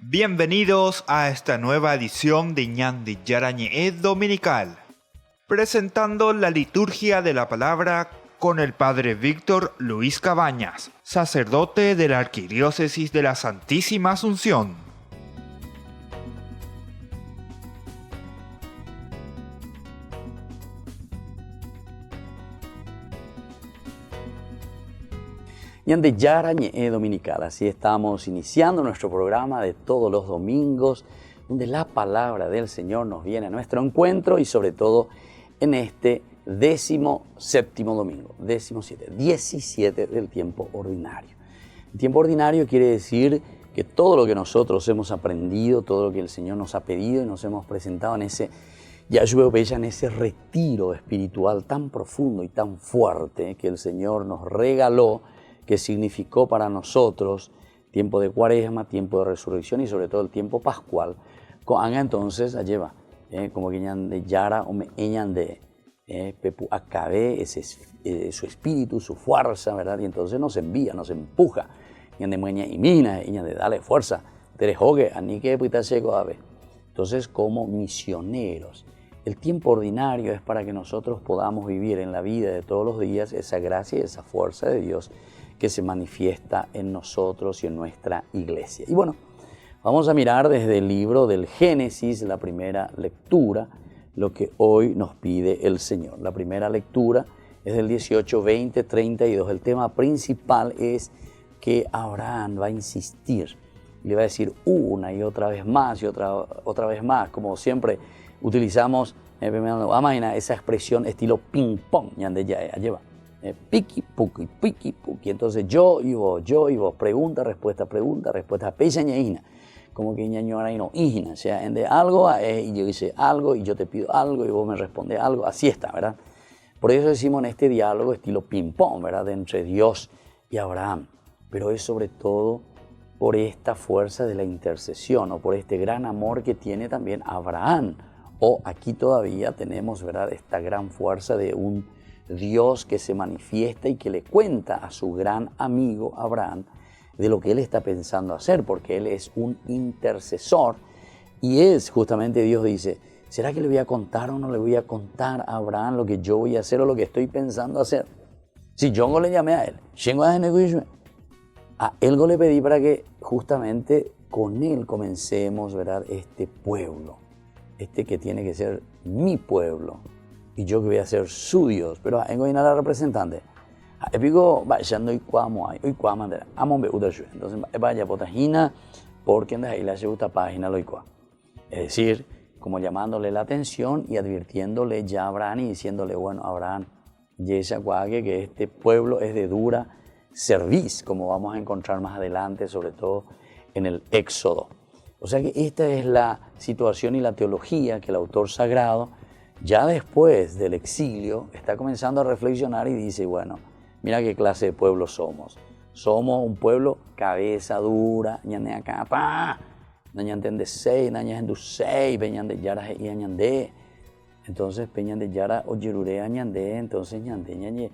Bienvenidos a esta nueva edición de Ñandi Yarañe Dominical, presentando la liturgia de la palabra con el Padre Víctor Luis Cabañas, sacerdote de la Arquidiócesis de la Santísima Asunción. Ñandi Yarañe Dominical, así estamos iniciando nuestro programa de todos los domingos, donde la palabra del Señor nos viene a nuestro encuentro y sobre todo en este 17º domingo, 17 del tiempo ordinario. El tiempo ordinario quiere decir que todo lo que nosotros hemos aprendido, todo lo que el Señor nos ha pedido y nos hemos presentado en ese en ese retiro espiritual tan profundo y tan fuerte que el Señor nos regaló, que significó para nosotros tiempo de Cuaresma, tiempo de resurrección y sobre todo el tiempo pascual. Haga entonces, lleva, como que de Yara o me de Pepu acabe su espíritu, su fuerza, ¿verdad? Y entonces nos envía, nos empuja. Y de mañana y mina, de dale fuerza, terejogue, anique puitaseco ave. Entonces, como misioneros, el tiempo ordinario es para que nosotros podamos vivir en la vida de todos los días esa gracia y esa fuerza de Dios que se manifiesta en nosotros y en nuestra iglesia. Y bueno, vamos a mirar desde el libro del Génesis, la primera lectura, lo que hoy nos pide el Señor. La primera lectura es del 18, 20, 32. El tema principal es que Abraham va a insistir, le va a decir una y otra vez más y otra vez más, como siempre utilizamos esa expresión estilo ping-pong, lleva. Piqui, puqui, entonces yo y vos, pregunta, respuesta, peñañaína, como que ñañoraino, o sea, en de algo, y yo hice algo, y yo te pido algo, y vos me respondes algo, así está, ¿verdad? Por eso decimos en este diálogo estilo ping-pong, ¿verdad? Entre Dios y Abraham, pero es sobre todo por esta fuerza de la intercesión, o por este gran amor que tiene también Abraham, o aquí todavía tenemos, ¿verdad?, esta gran fuerza de un Dios que se manifiesta y que le cuenta a su gran amigo Abraham de lo que él está pensando hacer, porque él es un intercesor y es justamente Dios dice, ¿será que le voy a contar o no le voy a contar a Abraham lo que yo voy a hacer o lo que estoy pensando hacer? Si yo no le llamé a él, a él le pedí para que justamente con él comencemos, ¿verdad?, este pueblo, que tiene que ser mi pueblo. Y yo que voy a ser su Dios, pero vengo a la representante. Entonces, vaya potagina, porque en la segunda página lo igual. Es decir, como llamándole la atención y advirtiéndole ya a Abraham y diciéndole, bueno, Abraham, que este pueblo es de dura cerviz, como vamos a encontrar más adelante, sobre todo en el Éxodo. O sea que esta es la situación y la teología que el autor sagrado, ya después del exilio, está comenzando a reflexionar y dice, bueno, mira qué clase de pueblo somos. Somos un pueblo cabeza dura, ñande acá, pa, ñande seis, ñande seis, peñande yara y ñande. Entonces, peñande yara o yerure ñande, entonces ñande ñande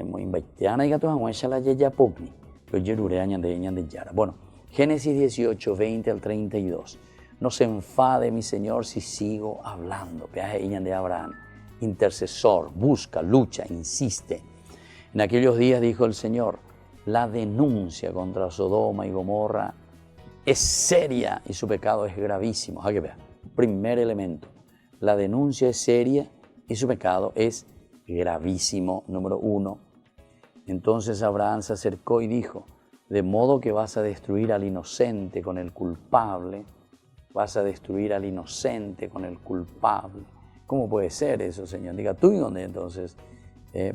muy invitiana y gato a la yeya popni, pero yerure ñande yara. Bueno, Génesis 18, 20 al 32. No se enfade mi Señor si sigo hablando. Peaje de Abraham, intercesor, busca, lucha, insiste. En aquellos días dijo el Señor, la denuncia contra Sodoma y Gomorra es seria y su pecado es gravísimo. Que vea, primer elemento, la denuncia es seria y su pecado es gravísimo, número 1. Entonces Abraham se acercó y dijo, de modo que vas a destruir al inocente con el culpable. Vas a destruir al inocente con el culpable. ¿Cómo puede ser eso, Señor? Diga tú y dónde entonces,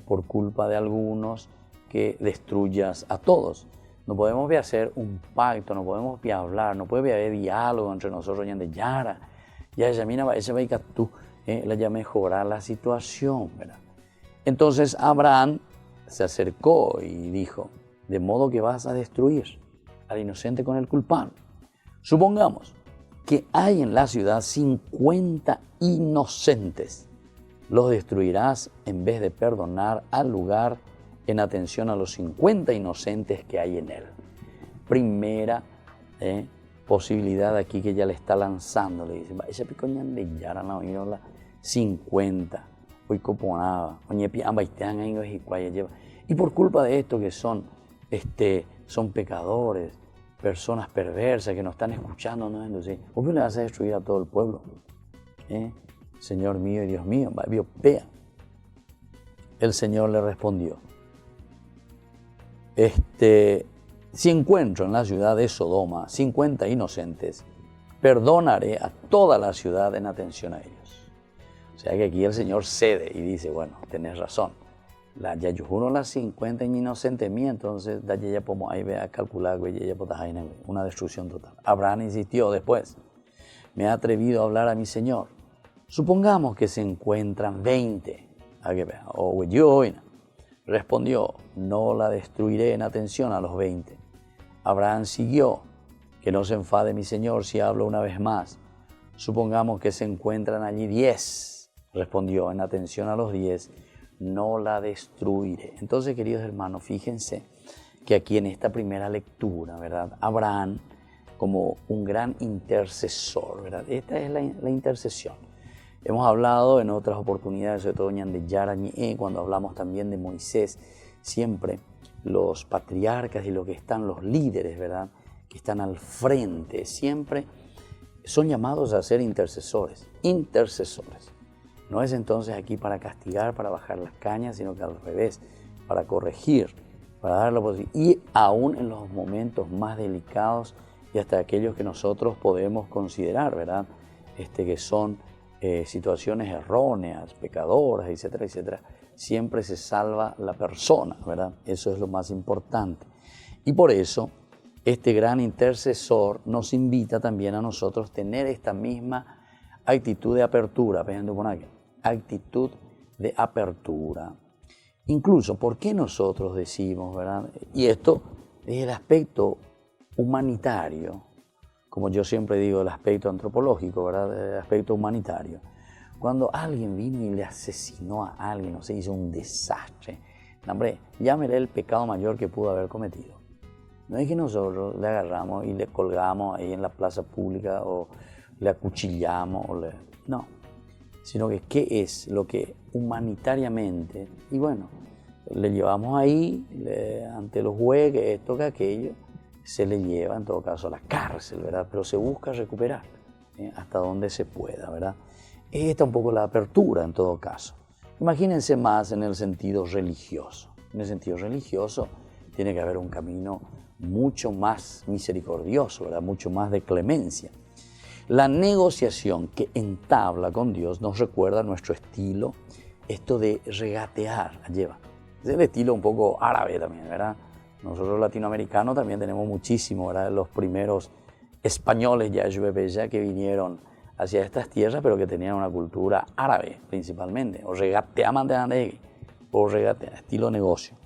por culpa de algunos, que destruyas a todos. No podemos hacer un pacto, no podemos hablar, no puede haber diálogo entre nosotros. Ya tú la ya mejorar la situación, ¿verdad? Entonces Abraham se acercó y dijo, de modo que vas a destruir al inocente con el culpable. Supongamos que hay en la ciudad 50 inocentes. Los destruirás en vez de perdonar al lugar en atención a los 50 inocentes que hay en él. Primera posibilidad aquí que ella le está lanzando. Le dice, esa picoña de Yara la 50, hoy coponaba, y por culpa de esto que son pecadores, personas perversas que nos están escuchando, ¿no? Entonces, ¿por qué le vas a destruir a todo el pueblo? Señor mío y Dios mío, vea. El Señor le respondió, si encuentro en la ciudad de Sodoma 50 inocentes, perdonaré a toda la ciudad en atención a ellos. O sea que aquí el Señor cede y dice, bueno, tenés razón. Ya yo juro las 50 inocentes mías, entonces ya podemos ahí ver a calcular una destrucción total. Abraham insistió después, me ha atrevido a hablar a mi Señor. Supongamos que se encuentran 20. Respondió, no la destruiré en atención a los 20. Abraham siguió, que no se enfade mi Señor si hablo una vez más. Supongamos que se encuentran allí 10. Respondió, en atención a los 10, no la destruiré. Entonces, queridos hermanos, fíjense que aquí en esta primera lectura, ¿verdad? Abraham como un gran intercesor, ¿verdad? Esta es la intercesión. Hemos hablado en otras oportunidades, sobre todo de Yara, cuando hablamos también de Moisés, siempre los patriarcas y los líderes, ¿verdad? Que están al frente, siempre son llamados a ser intercesores. No es entonces aquí para castigar, para bajar las cañas, sino que al revés, para corregir, para dar la posibilidad. Y aún en los momentos más delicados y hasta aquellos que nosotros podemos considerar, ¿verdad? Que son situaciones erróneas, pecadoras, etcétera, etcétera, siempre se salva la persona, ¿verdad? Eso es lo más importante. Y por eso, este gran intercesor nos invita también a nosotros a tener esta misma actitud de apertura, actitud de apertura. Incluso, ¿por qué nosotros decimos, verdad? Y esto es el aspecto humanitario, como yo siempre digo, el aspecto antropológico, ¿verdad? El aspecto humanitario. Cuando alguien vino y le asesinó a alguien, o se hizo un desastre, hombre, llámele el pecado mayor que pudo haber cometido. No es que nosotros le agarramos y le colgamos ahí en la plaza pública o le acuchillamos, no. Sino que qué es lo que humanitariamente, y bueno, le llevamos ahí ante los jueces, esto que aquello, se le lleva en todo caso a la cárcel, ¿verdad? Pero se busca recuperar hasta donde se pueda, ¿verdad? Esta un poco la apertura en todo caso. Imagínense más en el sentido religioso. En el sentido religioso tiene que haber un camino mucho más misericordioso, ¿verdad? Mucho más de clemencia. La negociación que entabla con Dios nos recuerda nuestro estilo, esto de regatear, lleva. Es el estilo un poco árabe también, ¿verdad? Nosotros latinoamericanos también tenemos muchísimo, ¿verdad? Los primeros españoles ya que vinieron hacia estas tierras, pero que tenían una cultura árabe principalmente, o regateaban o regatea, estilo negocio.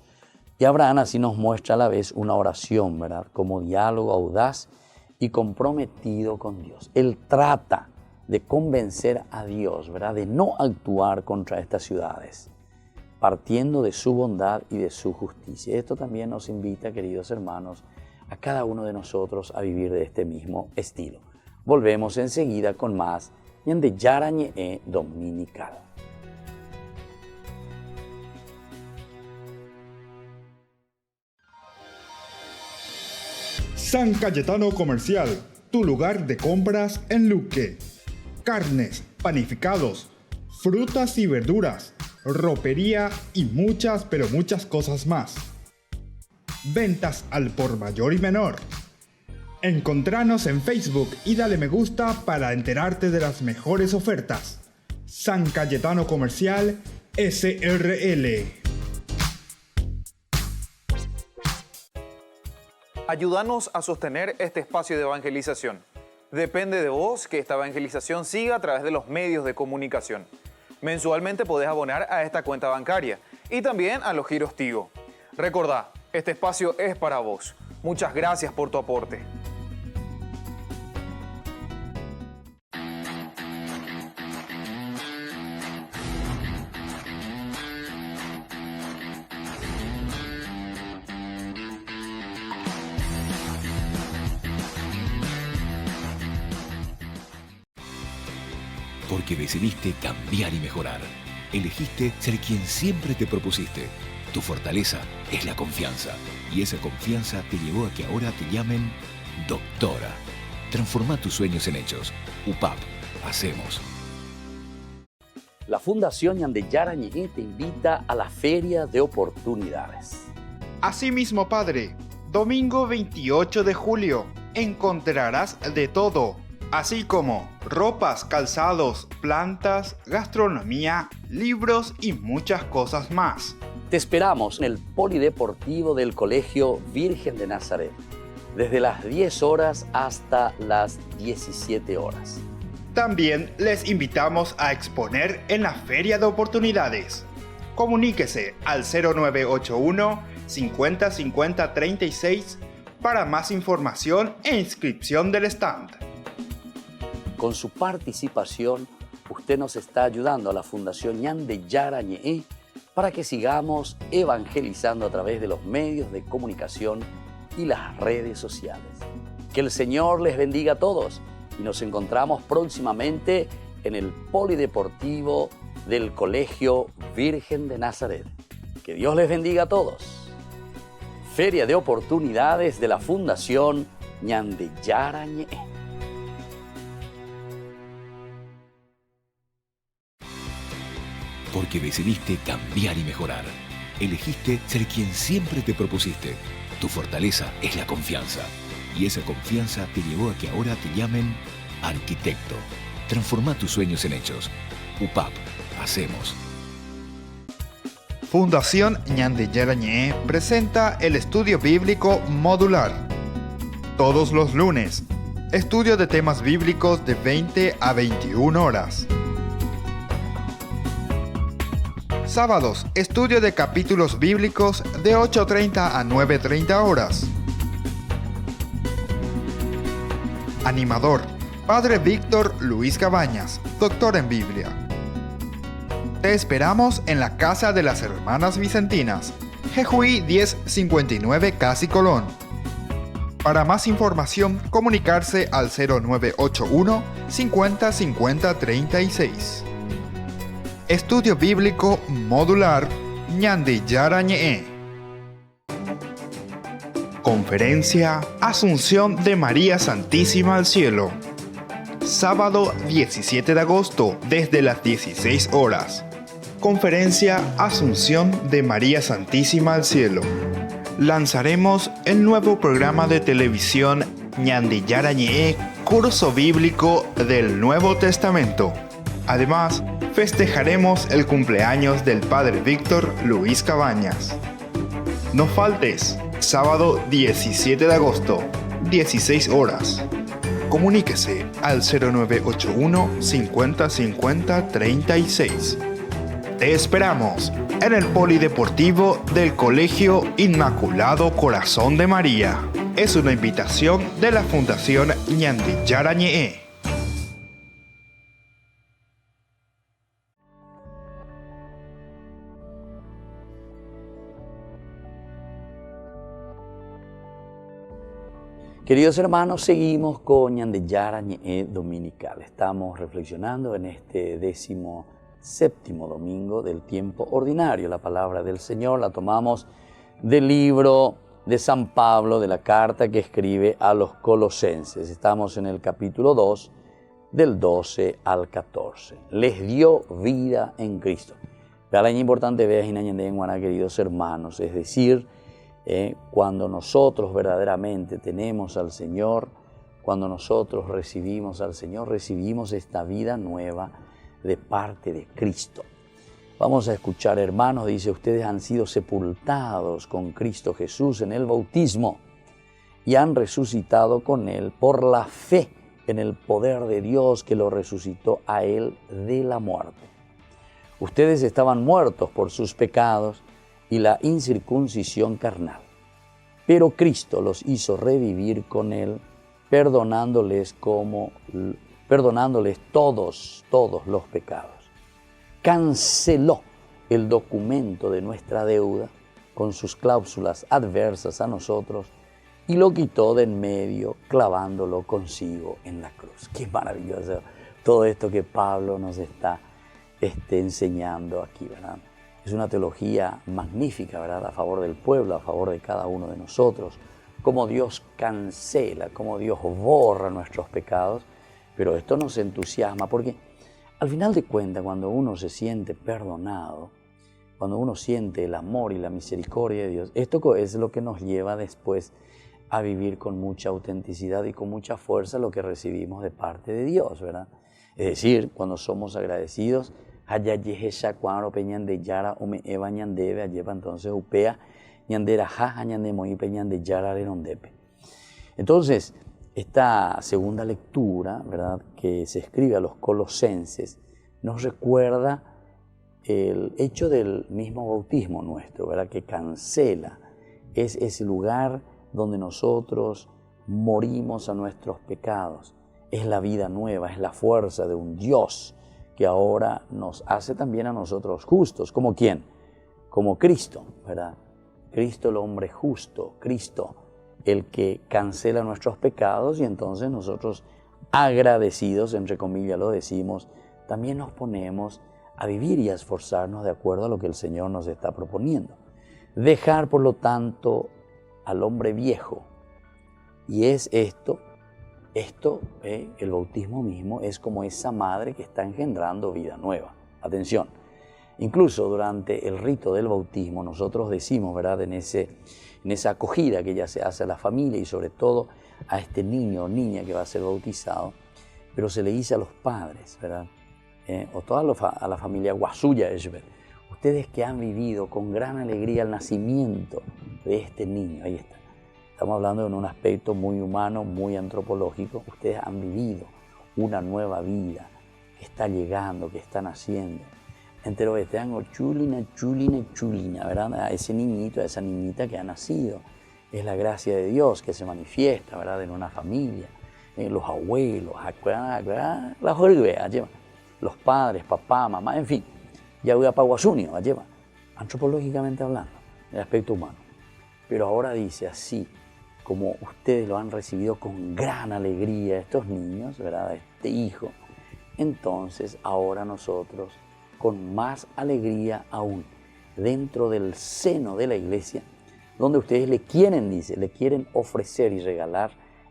Y Abraham así nos muestra a la vez una oración, ¿verdad? Como diálogo audaz y comprometido con Dios. Él trata de convencer a Dios, ¿verdad? De no actuar contra estas ciudades, partiendo de su bondad y de su justicia. Esto también nos invita, queridos hermanos, a cada uno de nosotros a vivir de este mismo estilo. Volvemos enseguida con más de Yarañe Dominical. San Cayetano Comercial, tu lugar de compras en Luque. Carnes, panificados, frutas y verduras, ropería y muchas, pero muchas cosas más. Ventas al por mayor y menor. Encontranos en Facebook y dale me gusta para enterarte de las mejores ofertas. San Cayetano Comercial SRL. Ayúdanos a sostener este espacio de evangelización. Depende de vos que esta evangelización siga a través de los medios de comunicación. Mensualmente podés abonar a esta cuenta bancaria y también a los giros Tigo. Recordá, este espacio es para vos. Muchas gracias por tu aporte. Porque decidiste cambiar y mejorar. Elegiste ser quien siempre te propusiste. Tu fortaleza es la confianza. Y esa confianza te llevó a que ahora te llamen doctora. Transforma tus sueños en hechos. UPAP. Hacemos. La Fundación Ñandeyara Ñe'e te invita a la Feria de Oportunidades. Asimismo, Padre, domingo 28 de julio, encontrarás de todo, así como ropas, calzados, plantas, gastronomía, libros y muchas cosas más. Te esperamos en el Polideportivo del Colegio Virgen de Nazaret, desde las 10 horas hasta las 17 horas. También les invitamos a exponer en la Feria de Oportunidades. Comuníquese al 0981 50 50 36 para más información e inscripción del stand. Con su participación, usted nos está ayudando a la Fundación Ñandeyara Ñe'e para que sigamos evangelizando a través de los medios de comunicación y las redes sociales. Que el Señor les bendiga a todos y nos encontramos próximamente en el Polideportivo del Colegio Virgen de Nazaret. Que Dios les bendiga a todos. Feria de Oportunidades de la Fundación Ñandeyara Ñe'e. Porque decidiste cambiar y mejorar. Elegiste ser quien siempre te propusiste. Tu fortaleza es la confianza. Y esa confianza te llevó a que ahora te llamen arquitecto. Transforma tus sueños en hechos. UPAP. Hacemos. Fundación Ñandeyara Ñe'e presenta el estudio bíblico modular. Todos los lunes, estudio de temas bíblicos de 20 a 21 horas. Sábados, estudio de capítulos bíblicos de 8:30 a 9:30 horas. Animador, Padre Víctor Luis Cabañas, doctor en Biblia. Te esperamos en la Casa de las Hermanas Vicentinas, Jejuí 1059 Casi Colón. Para más información, comunicarse al 0981 50 50 36. Estudio Bíblico Modular Ñandeyara Ñe'e. Conferencia Asunción de María Santísima al Cielo. Sábado 17 de agosto desde las 16 horas. Conferencia Asunción de María Santísima al Cielo. Lanzaremos el nuevo programa de televisión Ñandeyara Ñe'e, curso bíblico del Nuevo Testamento. Además, festejaremos el cumpleaños del Padre Víctor Luis Cabañas. No faltes, sábado 17 de agosto, 16 horas. Comuníquese al 0981 50 50 36. Te esperamos en el Polideportivo del Colegio Inmaculado Corazón de María. Es una invitación de la Fundación Ñandeyara Ñe'e. Queridos hermanos, seguimos con Ñandeyara Ñe'e Dominical. Estamos reflexionando en este 17º domingo del tiempo ordinario. La palabra del Señor la tomamos del libro de San Pablo, de la carta que escribe a los Colosenses. Estamos en el capítulo 2, del 12 al 14. Les dio vida en Cristo. Pero es importante ver, queridos hermanos, es decir, cuando nosotros verdaderamente tenemos al Señor, cuando nosotros recibimos al Señor, recibimos esta vida nueva de parte de Cristo. Vamos a escuchar, hermanos, dice, ustedes han sido sepultados con Cristo Jesús en el bautismo y han resucitado con Él por la fe en el poder de Dios que lo resucitó a Él de la muerte. Ustedes estaban muertos por sus pecados y la incircuncisión carnal. Pero Cristo los hizo revivir con Él, perdonándoles todos los pecados. Canceló el documento de nuestra deuda con sus cláusulas adversas a nosotros y lo quitó de en medio, clavándolo consigo en la cruz. Qué maravillosa todo esto que Pablo nos está enseñando aquí, ¿verdad? Es una teología magnífica, ¿verdad? A favor del pueblo, a favor de cada uno de nosotros. Cómo Dios cancela, cómo Dios borra nuestros pecados. Pero esto nos entusiasma porque al final de cuentas, cuando uno se siente perdonado, cuando uno siente el amor y la misericordia de Dios, esto es lo que nos lleva después a vivir con mucha autenticidad y con mucha fuerza lo que recibimos de parte de Dios, ¿verdad? Es decir, cuando somos agradecidos, entonces upea entonces, esta segunda lectura, ¿verdad?, que se escribe a los Colosenses, nos recuerda el hecho del mismo bautismo nuestro, ¿verdad?, que cancela, es ese lugar donde nosotros morimos a nuestros pecados. Es la vida nueva, es la fuerza de un Dios que ahora nos hace también a nosotros justos. ¿Como quién? Como Cristo, ¿verdad? Cristo el hombre justo, Cristo el que cancela nuestros pecados, y entonces nosotros agradecidos, entre comillas lo decimos, también nos ponemos a vivir y a esforzarnos de acuerdo a lo que el Señor nos está proponiendo. Dejar, por lo tanto, al hombre viejo. Y es esto, el bautismo mismo es como esa madre que está engendrando vida nueva. Atención, incluso durante el rito del bautismo nosotros decimos, ¿verdad?, en esa acogida que ya se hace a la familia y sobre todo a este niño o niña que va a ser bautizado, pero se le dice a los padres, ¿verdad?, o toda a la familia Guasuya, ustedes que han vivido con gran alegría el nacimiento de este niño, ahí está. Estamos hablando en un aspecto muy humano, muy antropológico. Ustedes han vivido una nueva vida que está llegando, que está naciendo. Entero tengo chulina, ¿verdad? A ese niñito, a esa niñita que ha nacido. Es la gracia de Dios que se manifiesta, ¿verdad?, en una familia. Los abuelos, los padres, papá, mamá, en fin. Ya voy a Paguasunio, antropológicamente hablando, en el aspecto humano. Pero ahora dice así, como ustedes lo han recibido con gran alegría, estos niños, ¿verdad?, este hijo, entonces ahora nosotros, con más alegría aún, dentro del seno de la iglesia, donde ustedes le quieren ofrecer y regalar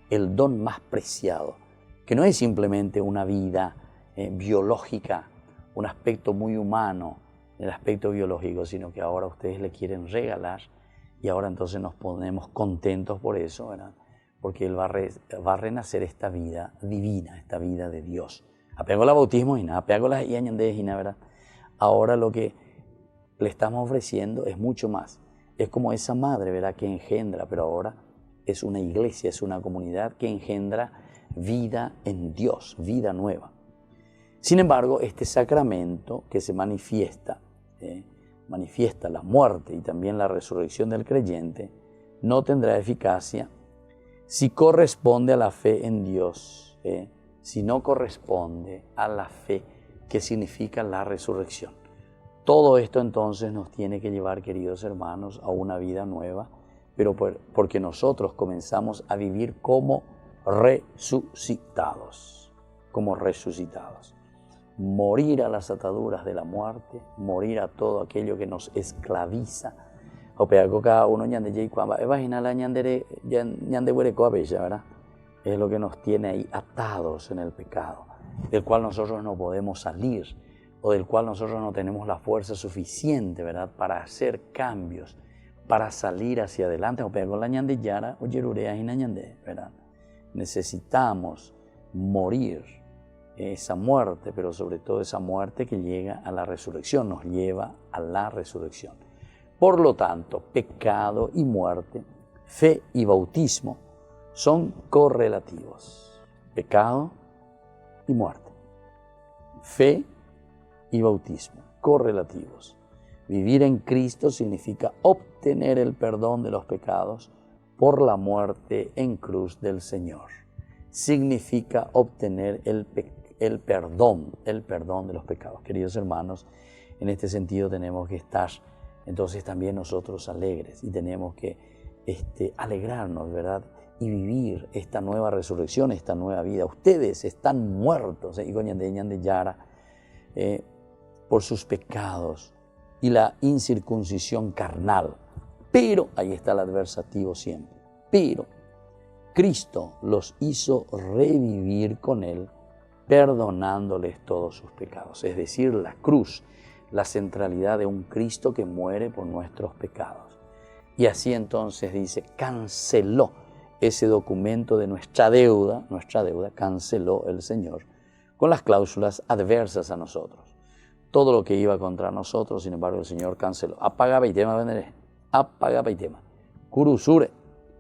el don más preciado, que no es simplemente una vida biológica, un aspecto muy humano, el aspecto biológico, sino que ahora ustedes le quieren regalar. Y ahora entonces nos ponemos contentos por eso, ¿verdad?, porque Él va a renacer esta vida divina, esta vida de Dios. Apego al bautismo y nada, apego a las iañandes y nada, ¿verdad? Ahora lo que le estamos ofreciendo es mucho más. Es como esa madre, ¿verdad?, que engendra, pero ahora es una iglesia, es una comunidad que engendra vida en Dios, vida nueva. Sin embargo, este sacramento que se manifiesta la muerte y también la resurrección del creyente, no tendrá eficacia si corresponde a la fe en Dios, si no corresponde a la fe que significa la resurrección. Todo esto entonces nos tiene que llevar, queridos hermanos, a una vida nueva, pero porque nosotros comenzamos a vivir como resucitados, morir a las ataduras de la muerte, morir a todo aquello que nos esclaviza. Cada uno ¿verdad? Es lo que nos tiene ahí atados en el pecado, del cual nosotros no podemos salir, o del cual nosotros no tenemos la fuerza suficiente, ¿verdad?, para hacer cambios, para salir hacia adelante. ¿Verdad? Necesitamos morir esa muerte, pero sobre todo esa muerte que llega a la resurrección, nos lleva a la resurrección. Por lo tanto, pecado y muerte, fe y bautismo son correlativos. Pecado y muerte, fe y bautismo, correlativos. Vivir en Cristo significa obtener el perdón de los pecados por la muerte en cruz del Señor. Significa obtener el perdón de los pecados. Queridos hermanos, en este sentido tenemos que estar entonces también nosotros alegres y tenemos que alegrarnos, ¿verdad?, y vivir esta nueva resurrección, esta nueva vida. Ustedes están muertos, por sus pecados y la incircuncisión carnal. Pero, ahí está el adversativo siempre, pero Cristo los hizo revivir con Él, perdonándoles todos sus pecados. Es decir, la cruz, la centralidad de un Cristo que muere por nuestros pecados. Y así entonces dice, canceló ese documento de nuestra deuda, canceló el Señor con las cláusulas adversas a nosotros. Todo lo que iba contra nosotros, sin embargo, el Señor canceló. Apaga paitema venderé, apaga paitema. Curusure,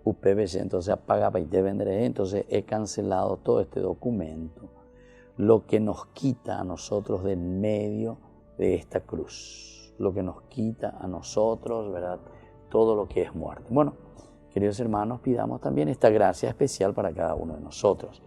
UPBC, entonces apaga paitema venderé. Entonces he cancelado todo este documento, lo que nos quita a nosotros del medio de esta cruz, lo que nos quita a nosotros, ¿verdad? Todo lo que es muerte. Bueno, queridos hermanos, pidamos también esta gracia especial para cada uno de nosotros.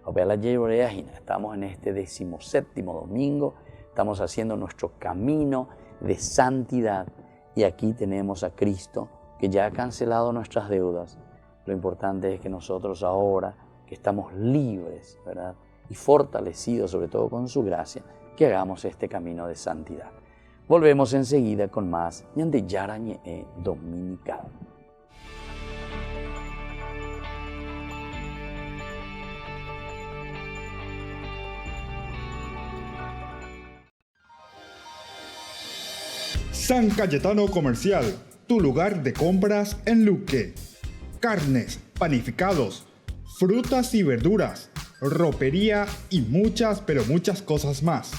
Estamos en este 17º domingo, estamos haciendo nuestro camino de santidad y aquí tenemos a Cristo que ya ha cancelado nuestras deudas. Lo importante es que nosotros ahora, que estamos libres, ¿verdad? Y fortalecidos sobre todo con su gracia, que hagamos este camino de santidad. Volvemos enseguida con más Ñande Yarañe Dominical. San Cayetano Comercial, tu lugar de compras en Luque. Carnes, panificados, frutas y verduras, ropería y muchas, pero muchas cosas más.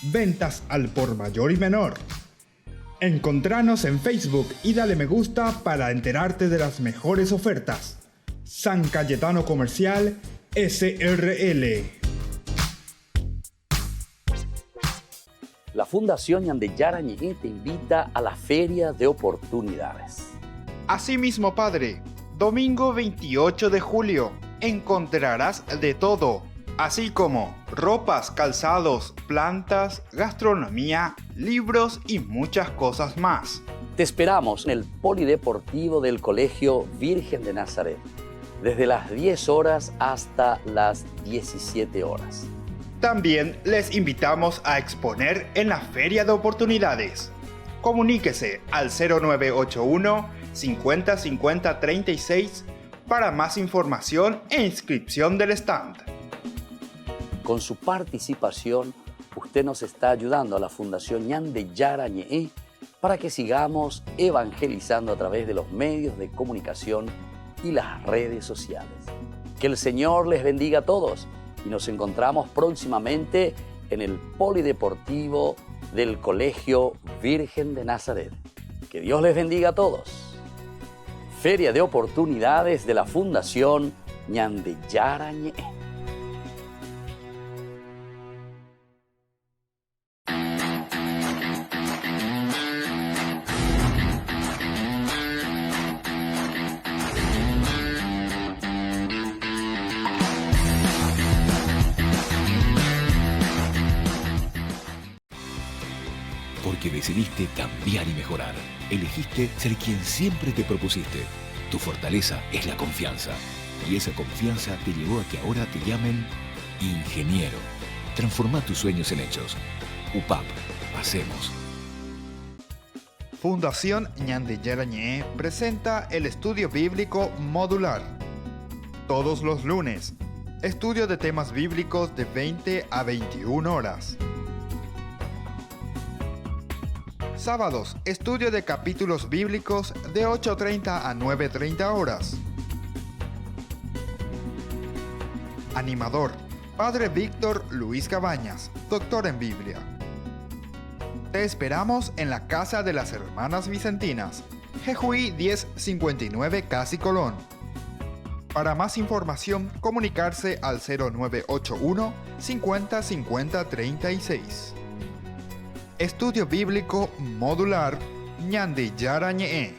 Ventas al por mayor y menor. Encontranos en Facebook y dale me gusta para enterarte de las mejores ofertas. San Cayetano Comercial SRL. La Fundación Ñande Yarañe te invita a la Feria de Oportunidades. Asimismo, Padre, domingo 28 de julio, encontrarás de todo, así como ropas, calzados, plantas, gastronomía, libros y muchas cosas más. Te esperamos en el Polideportivo del Colegio Virgen de Nazaret, desde las 10 horas hasta las 17 horas. También les invitamos a exponer en la Feria de Oportunidades. Comuníquese al 0981 50 50 36 para más información e inscripción del stand. Con su participación, usted nos está ayudando a la Fundación Ñande Yarañe para que sigamos evangelizando a través de los medios de comunicación y las redes sociales. Que el Señor les bendiga a todos y nos encontramos próximamente en el Polideportivo del Colegio Virgen de Nazaret. Que Dios les bendiga a todos. Feria de Oportunidades de la Fundación Ñande Yarañe. Porque decidiste cambiar y mejorar. Elegiste ser quien siempre te propusiste. Tu fortaleza es la confianza. Y esa confianza te llevó a que ahora te llamen ingeniero. Transforma tus sueños en hechos. UPAP. Hacemos. Fundación Ñande Yarañe presenta el estudio bíblico modular. Todos los lunes, estudio de temas bíblicos de 20 a 21 horas. Sábados, estudio de capítulos bíblicos de 8:30 a 9:30 horas. Animador, Padre Víctor Luis Cabañas, doctor en Biblia. Te esperamos en la Casa de las Hermanas Vicentinas, Jejuí 1059 Casi Colón. Para más información, comunicarse al 0981 50 50 36. Estudio Bíblico Modular Ñande Yarañe.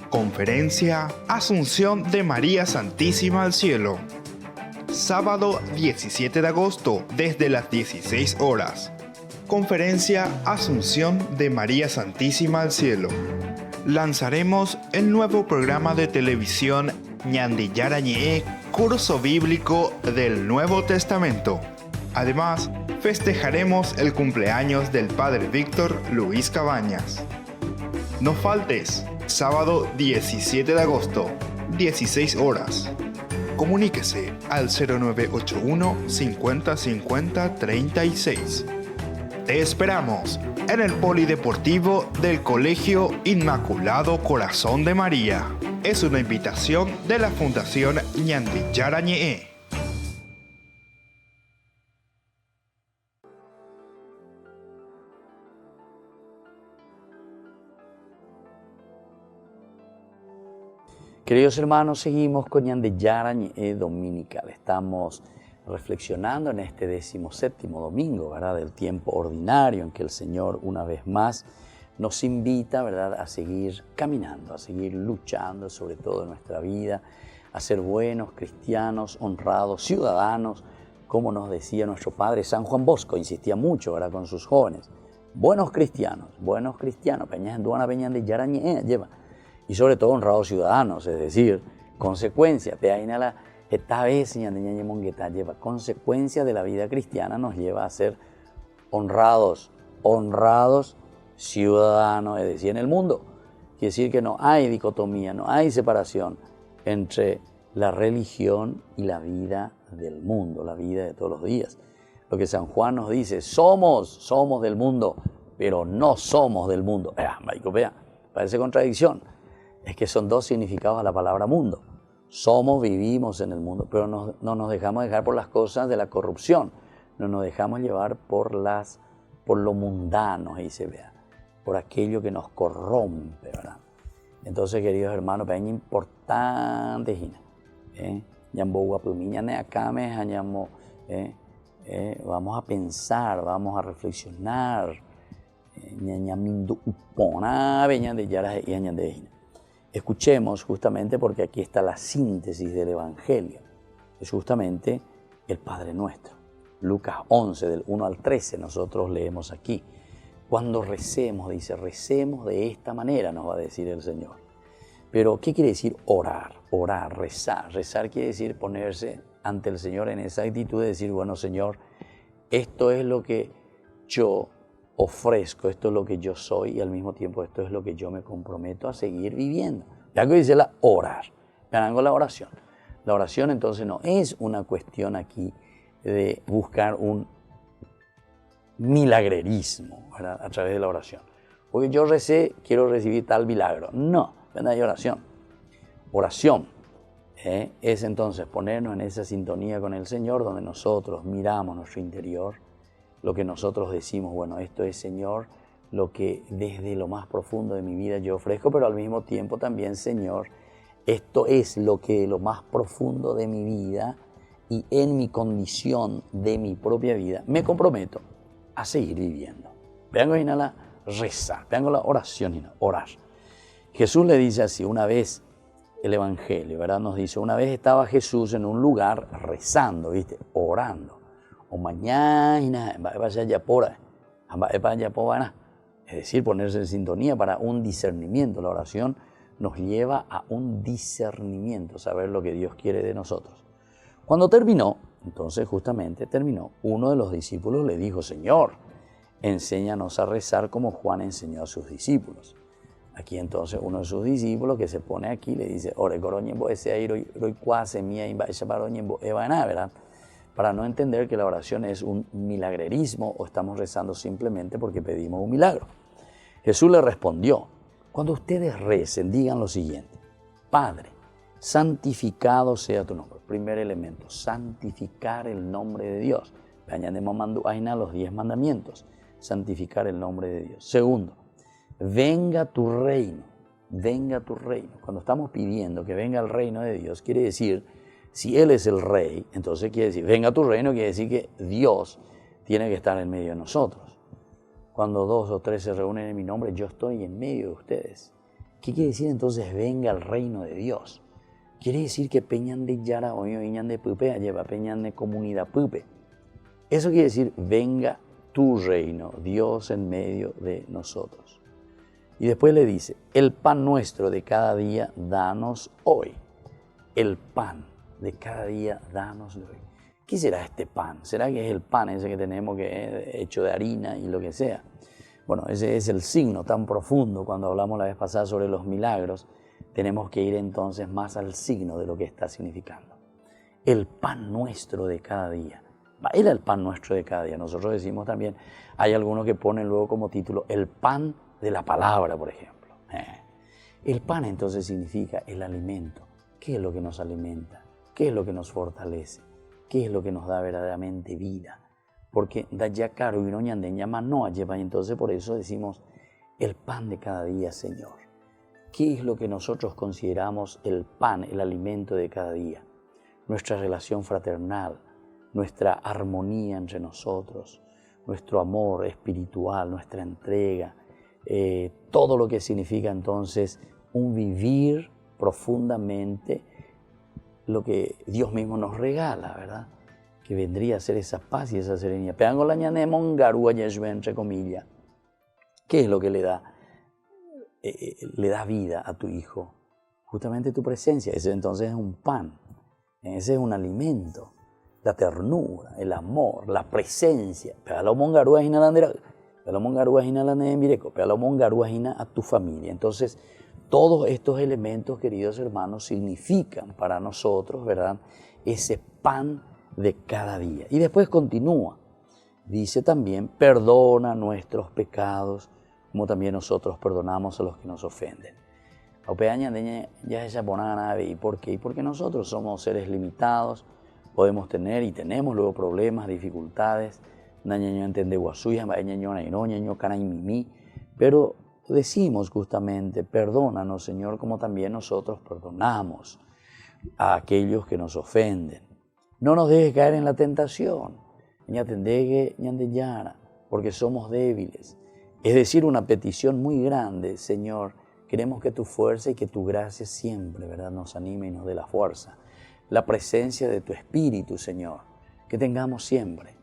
Conferencia Asunción de María Santísima al Cielo. Sábado 17 de agosto desde las 16 horas. Conferencia Asunción de María Santísima al Cielo. lanzaremos el nuevo programa de televisión Ñande Yarañe, curso bíblico del Nuevo Testamento. Además, festejaremos el cumpleaños del Padre Víctor Luis Cabañas. No faltes, sábado 17 de agosto, 16 horas. Comuníquese al 0981 50 50 36. Te esperamos en el Polideportivo del Colegio Inmaculado Corazón de María. Es una invitación de la Fundación Ñande Yarañe. Queridos hermanos, seguimos con Ñande Yarañe Dominical. Estamos reflexionando en este 17º domingo, ¿verdad?, del tiempo ordinario en que el Señor una vez más nos invita, ¿verdad?, a seguir caminando, a seguir luchando sobre todo en nuestra vida, a ser buenos cristianos, honrados, ciudadanos, como nos decía nuestro padre San Juan Bosco, insistía mucho, ¿verdad?, con sus jóvenes. Buenos cristianos, peñas en duana, peñas de Yarañe, lleva. Y sobre todo honrados ciudadanos, es decir, consecuencia, esta vez lleva consecuencia de la vida cristiana, nos lleva a ser honrados ciudadanos, es decir, en el mundo. Quiere decir que no hay dicotomía, no hay separación entre la religión y la vida del mundo, la vida de todos los días. Lo que San Juan nos dice, somos del mundo, pero no somos del mundo. Parece contradicción. Es que son dos significados a la palabra mundo. Vivimos en el mundo, pero no nos dejamos dejar por las cosas de la corrupción. No nos dejamos llevar por lo mundano, ahí se vea, por aquello que nos corrompe, ¿verdad? Entonces, queridos hermanos, es importante, vamos a pensar, vamos a reflexionar, escuchemos justamente, porque aquí está la síntesis del Evangelio. Es justamente el Padre Nuestro. Lucas 11, del 1 al 13, nosotros leemos aquí. Cuando recemos, dice, recemos de esta manera, nos va a decir el Señor. Pero, ¿qué quiere decir orar? Orar, rezar. Rezar quiere decir ponerse ante el Señor en esa actitud de decir, bueno, Señor, esto es lo que yo ofrezco, esto es lo que yo soy y al mismo tiempo esto es lo que yo me comprometo a seguir viviendo. Ya que dice orar, ganando la oración. La oración entonces no es una cuestión aquí de buscar un milagrerismo, ¿verdad?, a través de la oración. Porque yo recé, quiero recibir tal milagro. No, hay oración. Oración es entonces ponernos en esa sintonía con el Señor, donde nosotros miramos nuestro interior, lo que nosotros decimos, bueno, esto es, Señor, lo que desde lo más profundo de mi vida yo ofrezco, pero al mismo tiempo también, Señor, esto es lo que lo más profundo de mi vida y en mi condición de mi propia vida me comprometo a seguir viviendo. Vean la rezar, vean la oración, orar. Jesús le dice así, una vez, el Evangelio, ¿verdad?, nos dice, una vez estaba Jesús en un lugar rezando, ¿viste?, orando. O mañana, es decir, ponerse en sintonía para un discernimiento. La oración nos lleva a un discernimiento, saber lo que Dios quiere de nosotros. Cuando terminó, entonces justamente terminó, uno de los discípulos le dijo, Señor, enséñanos a rezar como Juan enseñó a sus discípulos. Aquí entonces uno de sus discípulos que se pone aquí le dice, ore coroñembo ese airo cuase mía imba esa paroñembo evana, ¿verdad? Para no entender que la oración es un milagrerismo o estamos rezando simplemente porque pedimos un milagro. Jesús le respondió, cuando ustedes recen, digan lo siguiente, Padre, santificado sea tu nombre. Primer elemento, santificar el nombre de Dios. Los 10 mandamientos, santificar el nombre de Dios. Segundo, venga tu reino, venga tu reino. Cuando estamos pidiendo que venga el reino de Dios, quiere decir, si Él es el Rey, entonces quiere decir, venga tu reino, quiere decir que Dios tiene que estar en medio de nosotros. Cuando 2 o 3 se reúnen en mi nombre, yo estoy en medio de ustedes. ¿Qué quiere decir entonces venga el reino de Dios? Quiere decir que peñan de yara o peñan de pupe, lleva peñan de comunidad pupe. Eso quiere decir venga tu reino, Dios en medio de nosotros. Y después le dice, el pan nuestro de cada día, danos hoy. El pan de cada día, danos hoy. ¿Qué será este pan? ¿Será que es el pan ese que tenemos que es hecho de harina y lo que sea? Bueno, ese es el signo tan profundo. Cuando hablamos la vez pasada sobre los milagros, tenemos que ir entonces más al signo de lo que está significando. El pan nuestro de cada día. Era el pan nuestro de cada día. Nosotros decimos también, hay algunos que ponen luego como título, el pan de la palabra, por ejemplo. El pan entonces significa el alimento. ¿Qué es lo que nos alimenta? ¿Qué es lo que nos fortalece? ¿Qué es lo que nos da verdaderamente vida? Porque da ya caro y no ñanden llama no lleva, y entonces por eso decimos el pan de cada día, Señor. ¿Qué es lo que nosotros consideramos el pan, el alimento de cada día? Nuestra relación fraternal, nuestra armonía entre nosotros, nuestro amor espiritual, nuestra entrega, todo lo que significa entonces un vivir profundamente lo que Dios mismo nos regala, ¿verdad? Que vendría a ser esa paz y esa serenidad. Entre comillas, ¿qué es lo que le da vida a tu hijo? Justamente tu presencia. Ese entonces es un pan, ese es un alimento, la ternura, el amor, la presencia. A tu familia. Entonces, todos estos elementos, queridos hermanos, significan para nosotros, ¿verdad?, ese pan de cada día. Y después continúa. Dice también, perdona nuestros pecados, como también nosotros perdonamos a los que nos ofenden. ¿Por qué? Porque nosotros somos seres limitados, podemos tener y tenemos luego problemas, dificultades, pero decimos justamente, perdónanos, Señor, como también nosotros perdonamos a aquellos que nos ofenden. No nos dejes caer en la tentación, porque somos débiles. Es decir, una petición muy grande, Señor, queremos que tu fuerza y que tu gracia siempre, ¿verdad?, nos anime y nos dé la fuerza. La presencia de tu Espíritu, Señor, que tengamos siempre,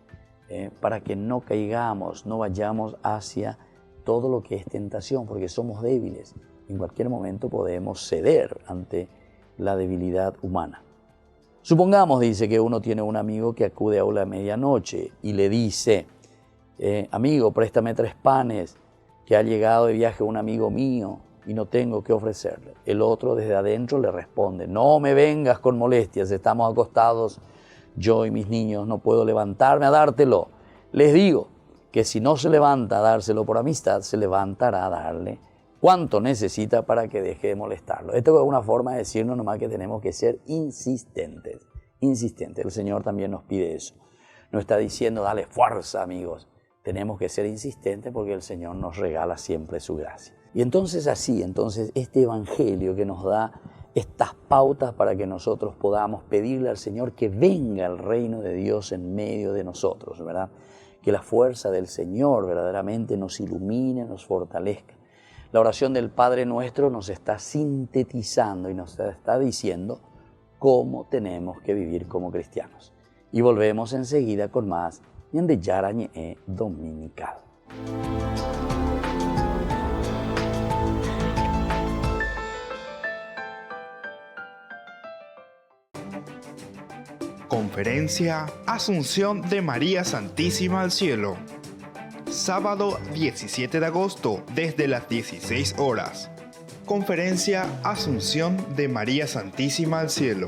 para que no caigamos, no vayamos hacia todo lo que es tentación, porque somos débiles. En cualquier momento podemos ceder ante la debilidad humana. Supongamos, dice, que uno tiene un amigo que acude a la medianoche y le dice, amigo, préstame 3 panes, que ha llegado de viaje un amigo mío y no tengo que ofrecerle. El otro desde adentro le responde, no me vengas con molestias, estamos acostados, yo y mis niños, no puedo levantarme a dártelo. Les digo que si no se levanta a dárselo por amistad, se levantará a darle cuánto necesita para que deje de molestarlo. Esto es una forma de decirnos nomás que tenemos que ser insistentes. El Señor también nos pide eso. No está diciendo, dale fuerza, amigos. Tenemos que ser insistentes porque el Señor nos regala siempre su gracia. Y entonces este evangelio que nos da estas pautas para que nosotros podamos pedirle al Señor que venga el reino de Dios en medio de nosotros, ¿verdad? Que la fuerza del Señor verdaderamente nos ilumine, nos fortalezca. La oración del Padre Nuestro nos está sintetizando y nos está diciendo cómo tenemos que vivir como cristianos. Y volvemos enseguida con más de Yarañe Dominical. Conferencia Asunción de María Santísima al Cielo. Sábado 17 de agosto desde las 16 horas. Conferencia Asunción de María Santísima al Cielo.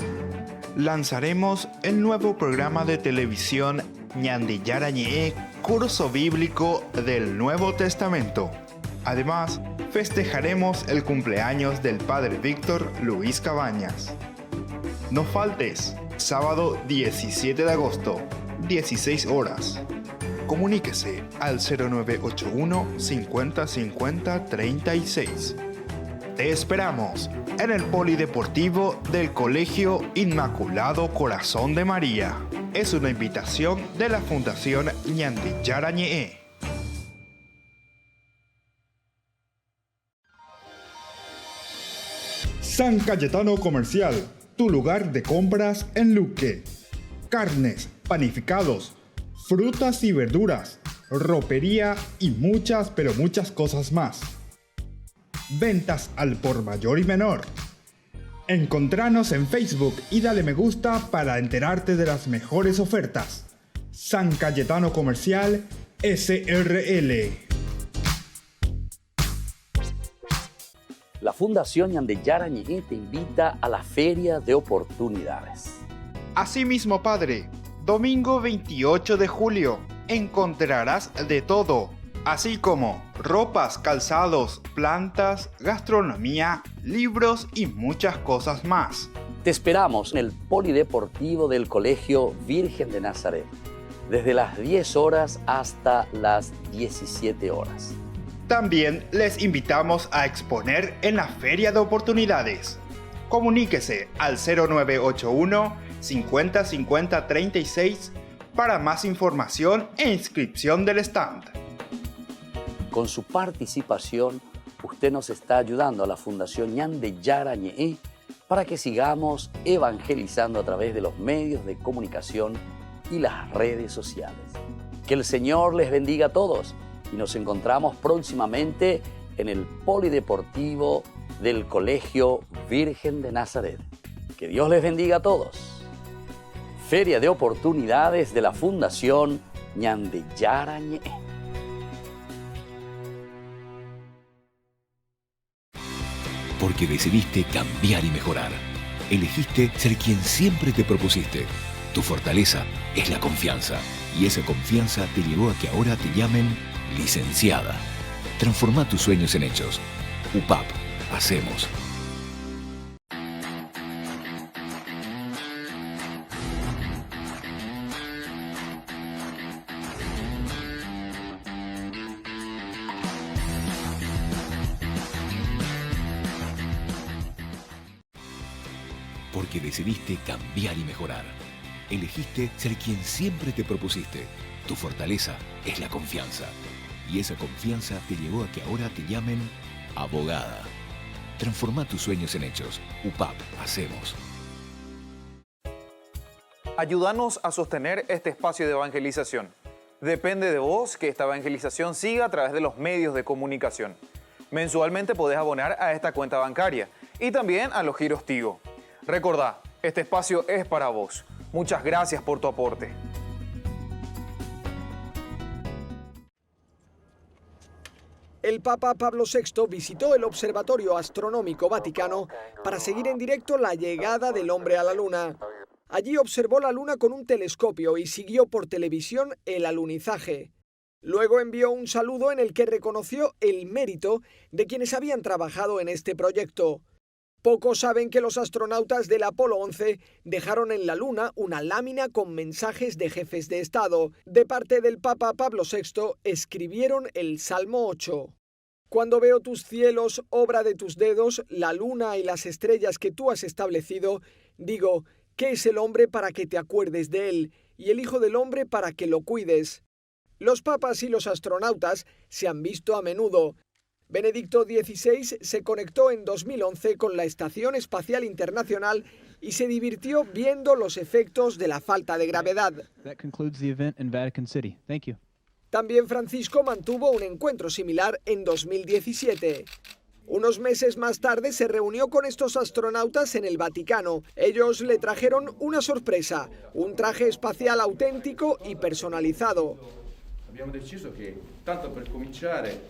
Lanzaremos el nuevo programa de televisión Ñandi Yarañe, curso bíblico del Nuevo Testamento. Además, festejaremos el cumpleaños del Padre Víctor Luis Cabañas. No faltes, sábado 17 de agosto, 16 horas. Comuníquese al 0981 50 50 36. Te esperamos en el Polideportivo del Colegio Inmaculado Corazón de María. Es una invitación de la Fundación Ñandi Yarañe. San Cayetano Comercial, tu lugar de compras en Luque. Carnes, panificados, frutas y verduras, ropería y muchas, pero muchas cosas más. ventas al por mayor y menor. Encontranos en Facebook y dale me gusta para enterarte de las mejores ofertas. San Cayetano Comercial SRL. La Fundación Ñandeyara Ñe'e te invita a la Feria de Oportunidades. Asimismo, padre, domingo 28 de julio encontrarás de todo, así como ropas, calzados, plantas, gastronomía, libros y muchas cosas más. Te esperamos en el Polideportivo del Colegio Virgen de Nazaret, desde las 10 horas hasta las 17 horas. También les invitamos a exponer en la Feria de Oportunidades. Comuníquese al 0981 50 50 36 para más información e inscripción del stand. Con su participación, usted nos está ayudando a la Fundación Ñandeyara Ñe'e para que sigamos evangelizando a través de los medios de comunicación y las redes sociales. Que el Señor les bendiga a todos y nos encontramos próximamente en el Polideportivo del Colegio Virgen de Nazaret. Que Dios les bendiga a todos. Feria de Oportunidades de la Fundación Ñandeyara Ñe'e. Porque decidiste cambiar y mejorar. Elegiste ser quien siempre te propusiste. Tu fortaleza es la confianza. Y esa confianza te llevó a que ahora te llamen licenciada. Transforma tus sueños en hechos. UPAP. Hacemos. Porque decidiste cambiar y mejorar. Elegiste ser quien siempre te propusiste. Tu fortaleza es la confianza. Y esa confianza te llevó a que ahora te llamen abogada. Transforma tus sueños en hechos. UPAP. Hacemos. Ayúdanos a sostener este espacio de evangelización. Depende de vos que esta evangelización siga a través de los medios de comunicación. Mensualmente podés abonar a esta cuenta bancaria y también a los giros Tigo. Recordá, este espacio es para vos. Muchas gracias por tu aporte. El Papa Pablo VI visitó el Observatorio Astronómico Vaticano para seguir en directo la llegada del hombre a la Luna. Allí observó la Luna con un telescopio y siguió por televisión el alunizaje. Luego envió un saludo en el que reconoció el mérito de quienes habían trabajado en este proyecto. Pocos saben que los astronautas del Apolo 11 dejaron en la Luna una lámina con mensajes de jefes de Estado. De parte del Papa Pablo VI escribieron el Salmo 8. Cuando veo tus cielos, obra de tus dedos, la luna y las estrellas que tú has establecido, digo, ¿qué es el hombre para que te acuerdes de él, y el Hijo del Hombre para que lo cuides? Los papas y los astronautas se han visto a menudo. Benedicto XVI se conectó en 2011 con la Estación Espacial Internacional y se divirtió viendo los efectos de la falta de gravedad. También Francisco mantuvo un encuentro similar en 2017. Unos meses más tarde se reunió con estos astronautas en el Vaticano. Ellos le trajeron una sorpresa, un traje espacial auténtico y personalizado. Abbiamo deciso che, tanto per cominciare,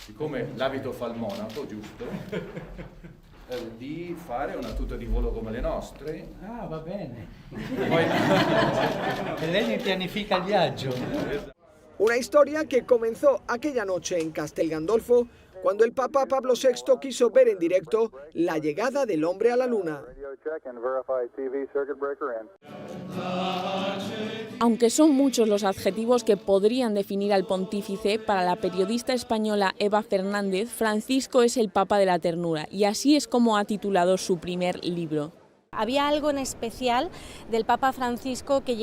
siccome l'abito fa il monaco, giusto? Di fare una tuta di volo come le nostre. Ah, va bene. Poi... E lei mi pianifica il viaggio. Una historia que comenzó aquella noche en Castel Gandolfo, cuando el Papa Pablo VI quiso ver en directo la llegada del hombre a la Luna. Aunque son muchos los adjetivos que podrían definir al pontífice, para la periodista española Eva Fernández, Francisco es el Papa de la ternura, y así es como ha titulado su primer libro. Había algo en especial del Papa Francisco que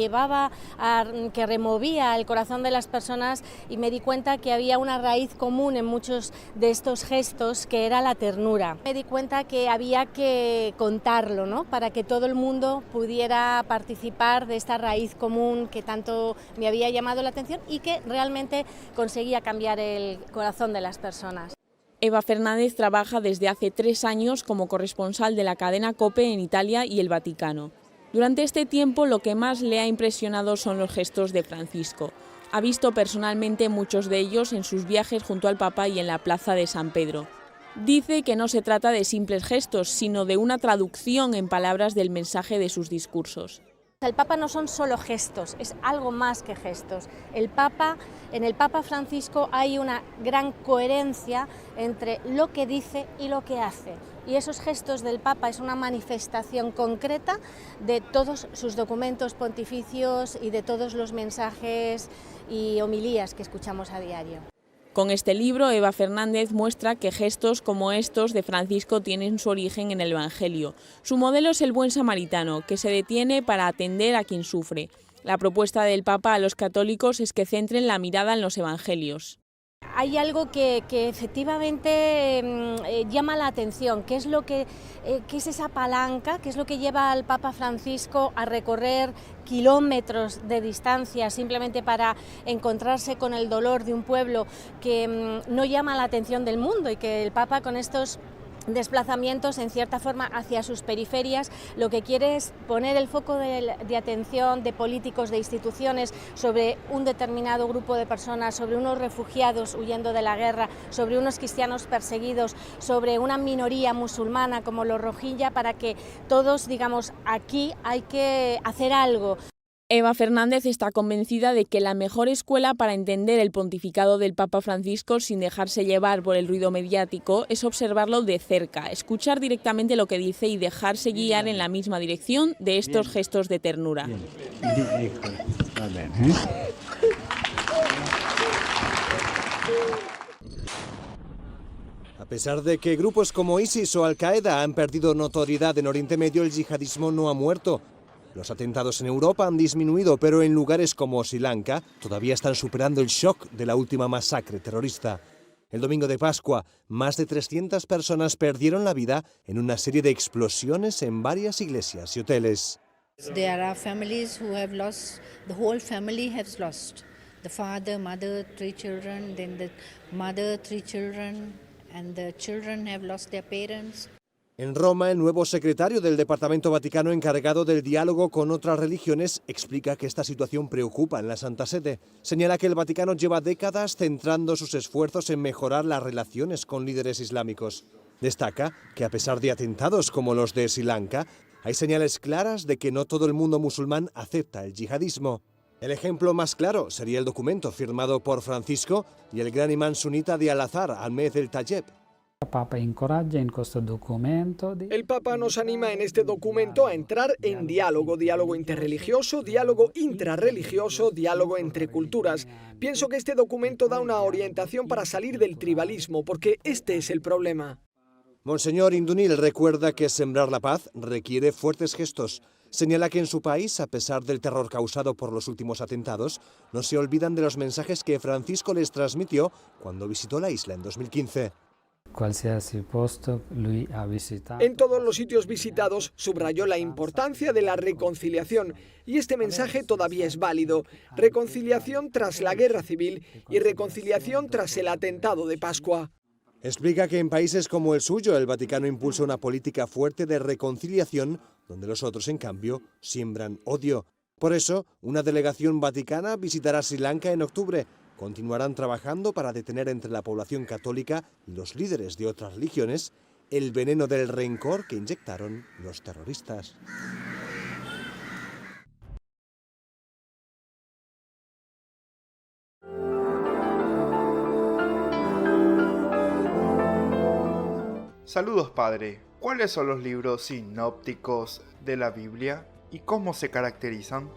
que removía el corazón de las personas, y me di cuenta que había una raíz común en muchos de estos gestos, que era la ternura. Me di cuenta que había que contarlo, ¿no?, para que todo el mundo pudiera participar de esta raíz común que tanto me había llamado la atención y que realmente conseguía cambiar el corazón de las personas. Eva Fernández trabaja desde hace 3 años como corresponsal de la cadena COPE en Italia y el Vaticano. Durante este tiempo lo que más le ha impresionado son los gestos de Francisco. Ha visto personalmente muchos de ellos en sus viajes junto al Papa y en la plaza de San Pedro. Dice que no se trata de simples gestos, sino de una traducción en palabras del mensaje de sus discursos. El Papa no son solo gestos, es algo más que gestos. En el Papa Francisco hay una gran coherencia entre lo que dice y lo que hace. Y esos gestos del Papa es una manifestación concreta de todos sus documentos pontificios y de todos los mensajes y homilías que escuchamos a diario. Con este libro, Eva Fernández muestra que gestos como estos de Francisco tienen su origen en el Evangelio. Su modelo es el buen samaritano, que se detiene para atender a quien sufre. La propuesta del Papa a los católicos es que centren la mirada en los Evangelios. Hay algo que efectivamente llama la atención, ¿qué es esa palanca? ¿Qué es lo que lleva al Papa Francisco a recorrer kilómetros de distancia simplemente para encontrarse con el dolor de un pueblo que no llama la atención del mundo y que el Papa con estos desplazamientos en cierta forma hacia sus periferias lo que quiere es poner el foco de atención de políticos, de instituciones sobre un determinado grupo de personas, sobre unos refugiados huyendo de la guerra, sobre unos cristianos perseguidos, sobre una minoría musulmana como los rohingya, para que todos digamos aquí hay que hacer algo. Eva Fernández está convencida de que la mejor escuela para entender el pontificado del Papa Francisco sin dejarse llevar por el ruido mediático es observarlo de cerca, escuchar directamente lo que dice y dejarse guiar en la misma dirección de estos gestos de ternura. A pesar de que grupos como ISIS o Al-Qaeda han perdido notoriedad en Oriente Medio, el yihadismo no ha muerto. Los atentados en Europa han disminuido, pero en lugares como Sri Lanka todavía están superando el shock de la última masacre terrorista. El domingo de Pascua, más de 300 personas perdieron la vida en una serie de explosiones en varias iglesias y hoteles. There are families who have lost, the whole family has lost. The father, mother, 3 children, then the mother, 3 children, and the children have lost their parents. En Roma, el nuevo secretario del Departamento Vaticano encargado del diálogo con otras religiones explica que esta situación preocupa en la Santa Sede. Señala que el Vaticano lleva décadas centrando sus esfuerzos en mejorar las relaciones con líderes islámicos. Destaca que a pesar de atentados como los de Sri Lanka, hay señales claras de que no todo el mundo musulmán acepta el yihadismo. El ejemplo más claro sería el documento firmado por Francisco y el gran imán sunita de Al-Azhar, Ahmed el-Tayeb. El Papa nos anima en este documento a entrar en diálogo interreligioso, diálogo intrarreligioso, diálogo entre culturas. Pienso que este documento da una orientación para salir del tribalismo, porque este es el problema. Monseñor Indunil recuerda que sembrar la paz requiere fuertes gestos. Señala que en su país, a pesar del terror causado por los últimos atentados, no se olvidan de los mensajes que Francisco les transmitió cuando visitó la isla en 2015. En todos los sitios visitados subrayó la importancia de la reconciliación y este mensaje todavía es válido. Reconciliación tras la guerra civil y reconciliación tras el atentado de Pascua. Explica que en países como el suyo el Vaticano impulsa una política fuerte de reconciliación donde los otros, en cambio, siembran odio. Por eso, una delegación vaticana visitará Sri Lanka en octubre. Continuarán trabajando para detener entre la población católica y los líderes de otras religiones el veneno del rencor que inyectaron los terroristas. Saludos, padre. ¿Cuáles son los libros sinópticos de la Biblia y cómo se caracterizan?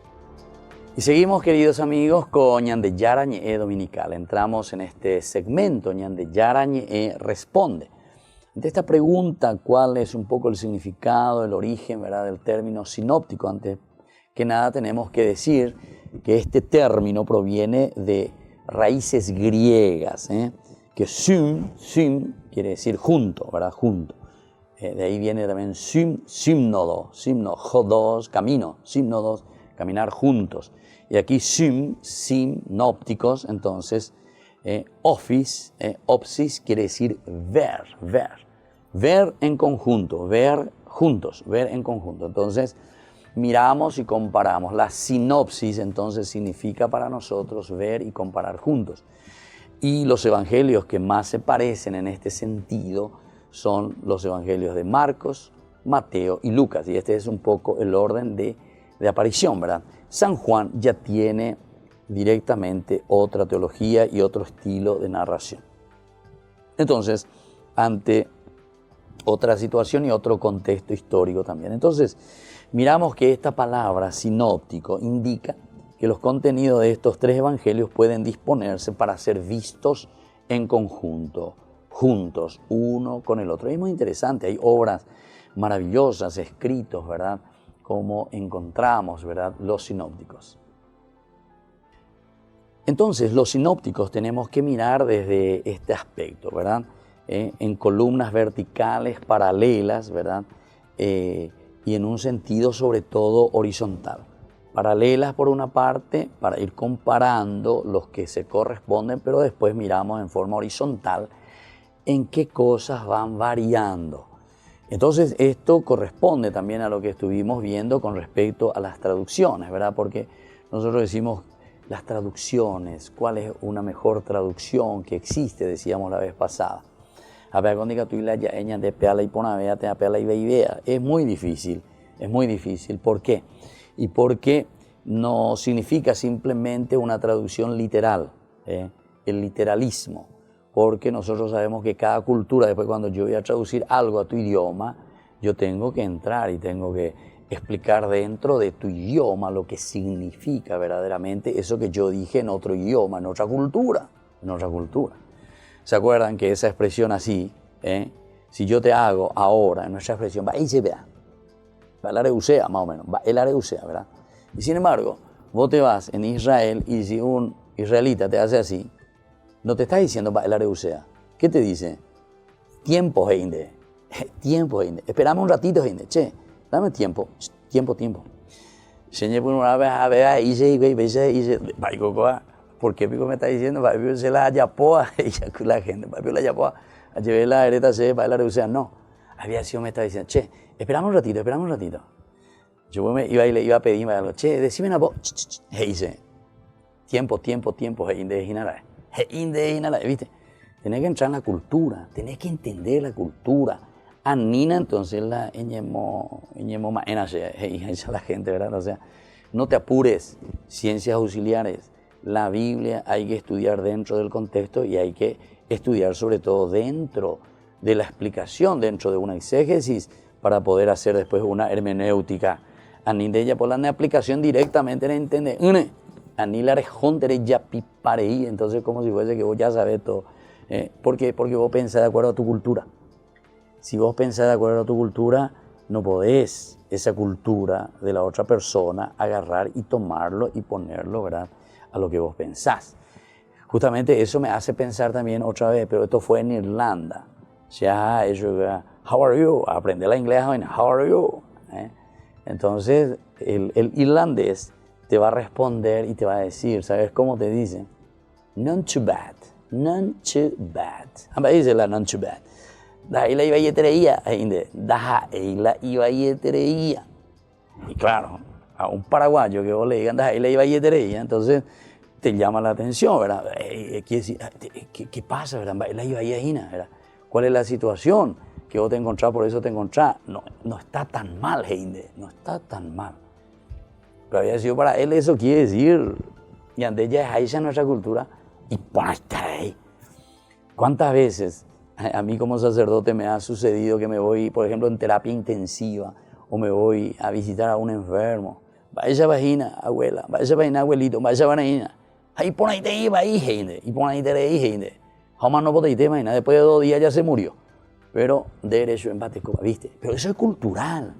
Y seguimos, queridos amigos, con Ñande Yarañe Dominical. Entramos en este segmento, Ñande Yarañe responde. Ante esta pregunta, ¿cuál es un poco el significado, el origen, ¿verdad?, del término sinóptico? Antes que nada tenemos que decir que este término proviene de raíces griegas, que sym quiere decir junto, ¿verdad?, junto. De ahí viene también símnodo, jodos, camino, símnodos, caminar juntos. Y aquí sinópticos, entonces, Opsis quiere decir ver en conjunto, ver juntos, ver en conjunto. Entonces, miramos y comparamos. La sinopsis, entonces, significa para nosotros ver y comparar juntos. Y los evangelios que más se parecen en este sentido son los evangelios de Marcos, Mateo y Lucas. Y este es un poco el orden de aparición, ¿verdad? San Juan ya tiene directamente otra teología y otro estilo de narración. Entonces, ante otra situación y otro contexto histórico también. Entonces, miramos que esta palabra sinóptico indica que los contenidos de estos tres evangelios pueden disponerse para ser vistos en conjunto, juntos, uno con el otro. Es muy interesante, hay obras maravillosas, escritos, ¿verdad?, como encontramos, ¿verdad?, los sinópticos. Entonces, los sinópticos tenemos que mirar desde este aspecto, ¿verdad?, en columnas verticales, paralelas, ¿verdad?, y en un sentido sobre todo horizontal. Paralelas por una parte, para ir comparando los que se corresponden, pero después miramos en forma horizontal en qué cosas van variando. Entonces, esto corresponde también a lo que estuvimos viendo con respecto a las traducciones, ¿verdad? Porque nosotros decimos las traducciones, ¿cuál es una mejor traducción que existe? Decíamos la vez pasada. Es muy difícil. ¿Por qué? Y porque no significa simplemente una traducción literal, el literalismo. Porque nosotros sabemos que cada cultura, después cuando yo voy a traducir algo a tu idioma, yo tengo que entrar y tengo que explicar dentro de tu idioma lo que significa verdaderamente eso que yo dije en otro idioma, en otra cultura. ¿Se acuerdan que esa expresión así, si yo te hago ahora, en nuestra expresión, va y se vea, va el areucea más o menos, va el areucea, ¿verdad? Y sin embargo, vos te vas en Israel y si un israelita te hace así, no te está diciendo va el areucea. ¿Qué te dice? Tiempo, heinde. Tiempo, heinde. Esperame un ratito, heinde. Che, dame tiempo. ¿Por qué me está diciendo? Se la yapoa, la gente, la yapoa, llevé la hereta, se va el areucea. No, había sido me está diciendo, che, esperame un ratito. Yo me iba a pedirme algo, che, decime una voz, dice, tiempo, ¿viste? Tenés que entrar en la cultura, tenés que entender la cultura. Anina, entonces la eñemo maena, dice la gente, ¿verdad? O sea, no te apures, ciencias auxiliares. La Biblia hay que estudiar dentro del contexto y hay que estudiar sobre todo dentro de la explicación, dentro de una exégesis, para poder hacer después una hermenéutica. Aní de ella por la aplicación directamente en entender. Aní la rejontere ya pipareí, entonces como si fuese que vos ya sabés todo. ¿Por qué? Porque vos pensás de acuerdo a tu cultura. Si vos pensás de acuerdo a tu cultura, no podés esa cultura de la otra persona agarrar y tomarlo y ponerlo, ¿verdad?, a lo que vos pensás. Justamente eso me hace pensar también otra vez, pero esto fue en Irlanda. O sea, ellos, how are you? Aprender la inglés, how are you? Entonces, el irlandés te va a responder y te va a decir, ¿sabes cómo te dice? None too bad. Amba dice la none too bad. Daí la iba y treía. Y claro, a un paraguayo que vos le digan daí la iba y treía, entonces te llama la atención, ¿verdad? ¿Qué pasa, verdad? La iba y ¿verdad? ¿Cuál es la situación? Que vos te encontrás, por eso te encontrás. No está tan mal, Heinde, no está tan mal. Pero había sido para él, eso quiere decir, y antes ya es nuestra cultura, y para estar ahí. ¿Cuántas veces a mí como sacerdote me ha sucedido que me voy, por ejemplo, en terapia intensiva, o me voy a visitar a un enfermo? Vaya vagina, abuela, vaya vagina, abuelito, vaya vagina. Ahí pon ahí te iba ahí, gente, y pon ahí te reí, gente. Jamás no podéis te imaginar, después de 2 días ya se murió. Pero derecho empate, ¿viste? Pero eso es cultural.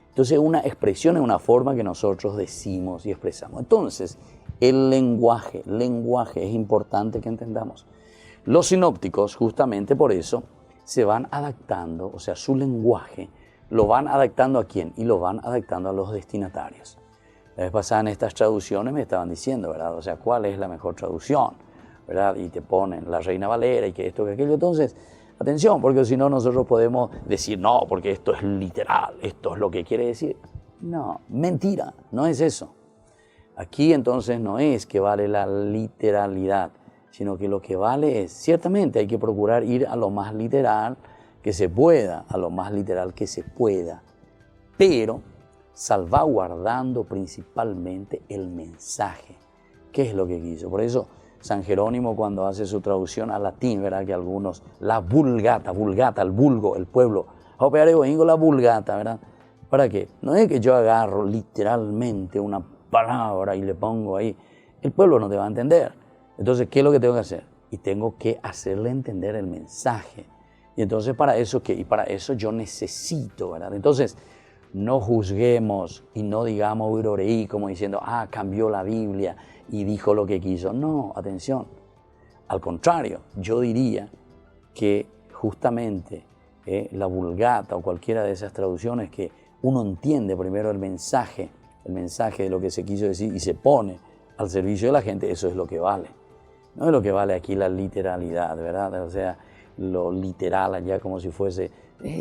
Entonces, una expresión es una forma que nosotros decimos y expresamos. Entonces, el lenguaje es importante que entendamos. Los sinópticos, justamente por eso, se van adaptando, o sea, su lenguaje lo van adaptando ¿a quién? Y lo van adaptando a los destinatarios. La vez pasada en estas traducciones me estaban diciendo, ¿verdad? O sea, ¿cuál es la mejor traducción? ¿verdad? Y te ponen la Reina Valera y que esto, que aquello. Entonces, atención, porque si no nosotros podemos decir, no, porque esto es literal, esto es lo que quiere decir. No, mentira, no es eso. Aquí entonces no es que vale la literalidad, sino que lo que vale es, ciertamente hay que procurar ir a lo más literal que se pueda, a lo más literal que se pueda, pero salvaguardando principalmente el mensaje. ¿Qué es lo que quiso? Por eso San Jerónimo, cuando hace su traducción al latín, ¿verdad? Que algunos, la vulgata, el vulgo, el pueblo, la vulgata, ¿verdad? ¿Para qué? No es que yo agarro literalmente una palabra y le pongo ahí. El pueblo no te va a entender. Entonces, ¿qué es lo que tengo que hacer? Y tengo que hacerle entender el mensaje. Y entonces, ¿para eso qué? Y para eso yo necesito, ¿verdad? Entonces, no juzguemos y no digamos viroreí como diciendo, cambió la Biblia y dijo lo que quiso. No, atención. Al contrario, yo diría que justamente la Vulgata o cualquiera de esas traducciones que uno entiende primero el mensaje de lo que se quiso decir y se pone al servicio de la gente, eso es lo que vale. No es lo que vale aquí la literalidad, ¿verdad? O sea, lo literal allá como si fuese,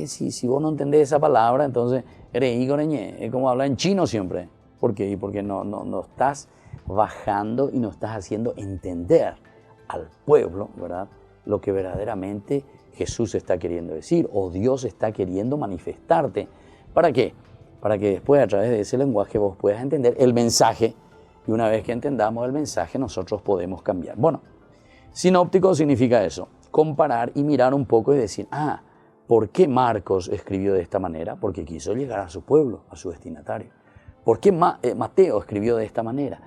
si vos no entendés esa palabra, entonces eres igoreñé, es como hablar en chino siempre. ¿Por qué? Porque no estás bajando y no estás haciendo entender al pueblo, ¿verdad? Lo que verdaderamente Jesús está queriendo decir o Dios está queriendo manifestarte. ¿Para qué? Para que después a través de ese lenguaje vos puedas entender el mensaje y una vez que entendamos el mensaje nosotros podemos cambiar. Bueno, sinóptico significa eso, comparar y mirar un poco y decir, ¿por qué Marcos escribió de esta manera? Porque quiso llegar a su pueblo, a su destinatario. ¿Por qué Mateo escribió de esta manera?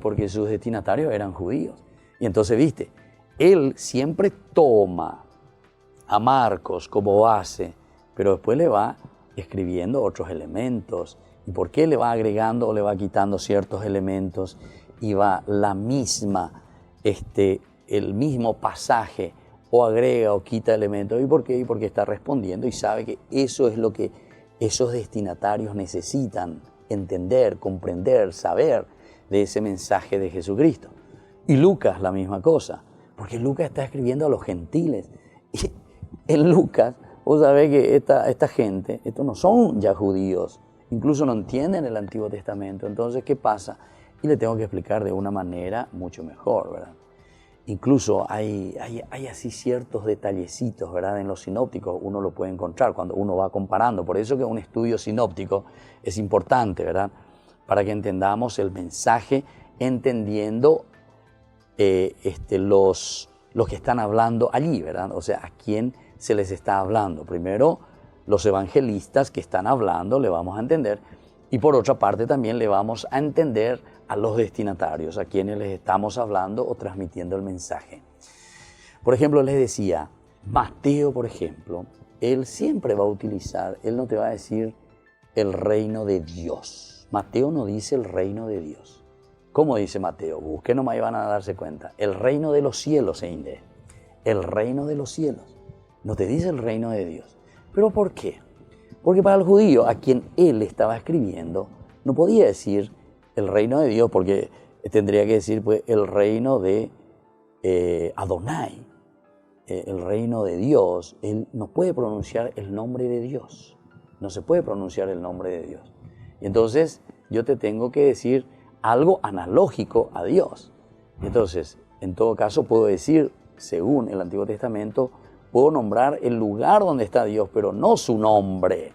Porque sus destinatarios eran judíos. Y entonces, viste, él siempre toma a Marcos como base, pero después le va escribiendo otros elementos. ¿Y por qué le va agregando o le va quitando ciertos elementos? Y va el mismo pasaje o agrega o quita elementos. ¿Y por qué? Y porque está respondiendo y sabe que eso es lo que esos destinatarios necesitan entender, comprender, saber de ese mensaje de Jesucristo. Y Lucas la misma cosa, porque Lucas está escribiendo a los gentiles. Y en Lucas, vos sabés que esta gente, estos no son ya judíos, incluso no entienden el Antiguo Testamento. Entonces, ¿qué pasa? Y le tengo que explicar de una manera mucho mejor, ¿verdad? Incluso hay así ciertos detallecitos, ¿verdad? En los sinópticos uno lo puede encontrar cuando uno va comparando. Por eso que un estudio sinóptico es importante, ¿verdad? Para que entendamos el mensaje, entendiendo los que están hablando allí, ¿verdad? O sea, a quién se les está hablando. Primero, los evangelistas que están hablando, le vamos a entender. Y por otra parte también le vamos a entender a los destinatarios, a quienes les estamos hablando o transmitiendo el mensaje. Por ejemplo, les decía, Mateo, por ejemplo, él siempre va a utilizar, él no te va a decir el reino de Dios. Mateo no dice el reino de Dios. ¿Cómo dice Mateo? Busquen nomás y van a darse cuenta. El reino de los cielos, el reino de los cielos. No te dice el reino de Dios. ¿Pero por qué? Porque para el judío, a quien él estaba escribiendo, no podía decir el reino de Dios, porque tendría que decir pues, el reino de Adonai, el reino de Dios. Él no puede pronunciar el nombre de Dios. No se puede pronunciar el nombre de Dios. Y entonces yo te tengo que decir algo analógico a Dios. Entonces, en todo caso, puedo decir, según el Antiguo Testamento, puedo nombrar el lugar donde está Dios, pero no su nombre.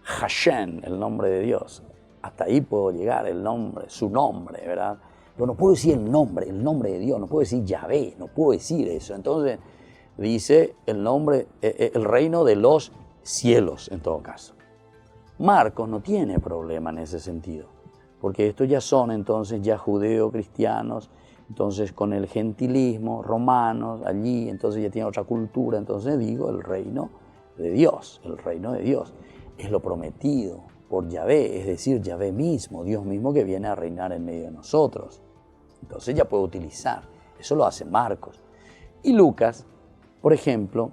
Hashem, el nombre de Dios. Hasta ahí puedo llegar, el nombre, su nombre, ¿verdad? Pero no puedo decir el nombre de Dios, no puedo decir Yahvé, no puedo decir eso. Entonces, dice el nombre, el reino de los cielos, en todo caso. Marcos no tiene problema en ese sentido, porque estos ya son entonces ya judeo-cristianos, entonces con el gentilismo, romanos, allí, entonces ya tiene otra cultura. Entonces digo, el reino de Dios, es lo prometido por Yahvé, es decir, Yahvé mismo, Dios mismo que viene a reinar en medio de nosotros. Entonces ya puedo utilizar, eso lo hace Marcos. Y Lucas, por ejemplo,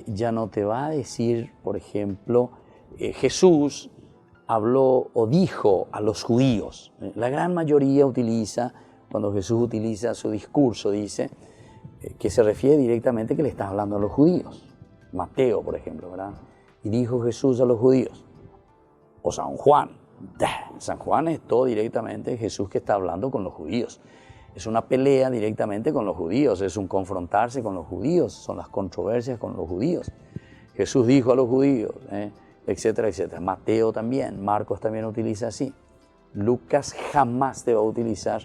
ya no te va a decir, por ejemplo, Jesús habló o dijo a los judíos. La gran mayoría utiliza cuando Jesús utiliza su discurso, dice que se refiere directamente que le está hablando a los judíos. Mateo, por ejemplo, ¿verdad? Y dijo Jesús a los judíos. O San Juan. San Juan es todo directamente Jesús que está hablando con los judíos. Es una pelea directamente con los judíos, es un confrontarse con los judíos, son las controversias con los judíos. Jesús dijo a los judíos, etcétera, etcétera. Mateo también, Marcos también utiliza así. Lucas jamás te va a utilizar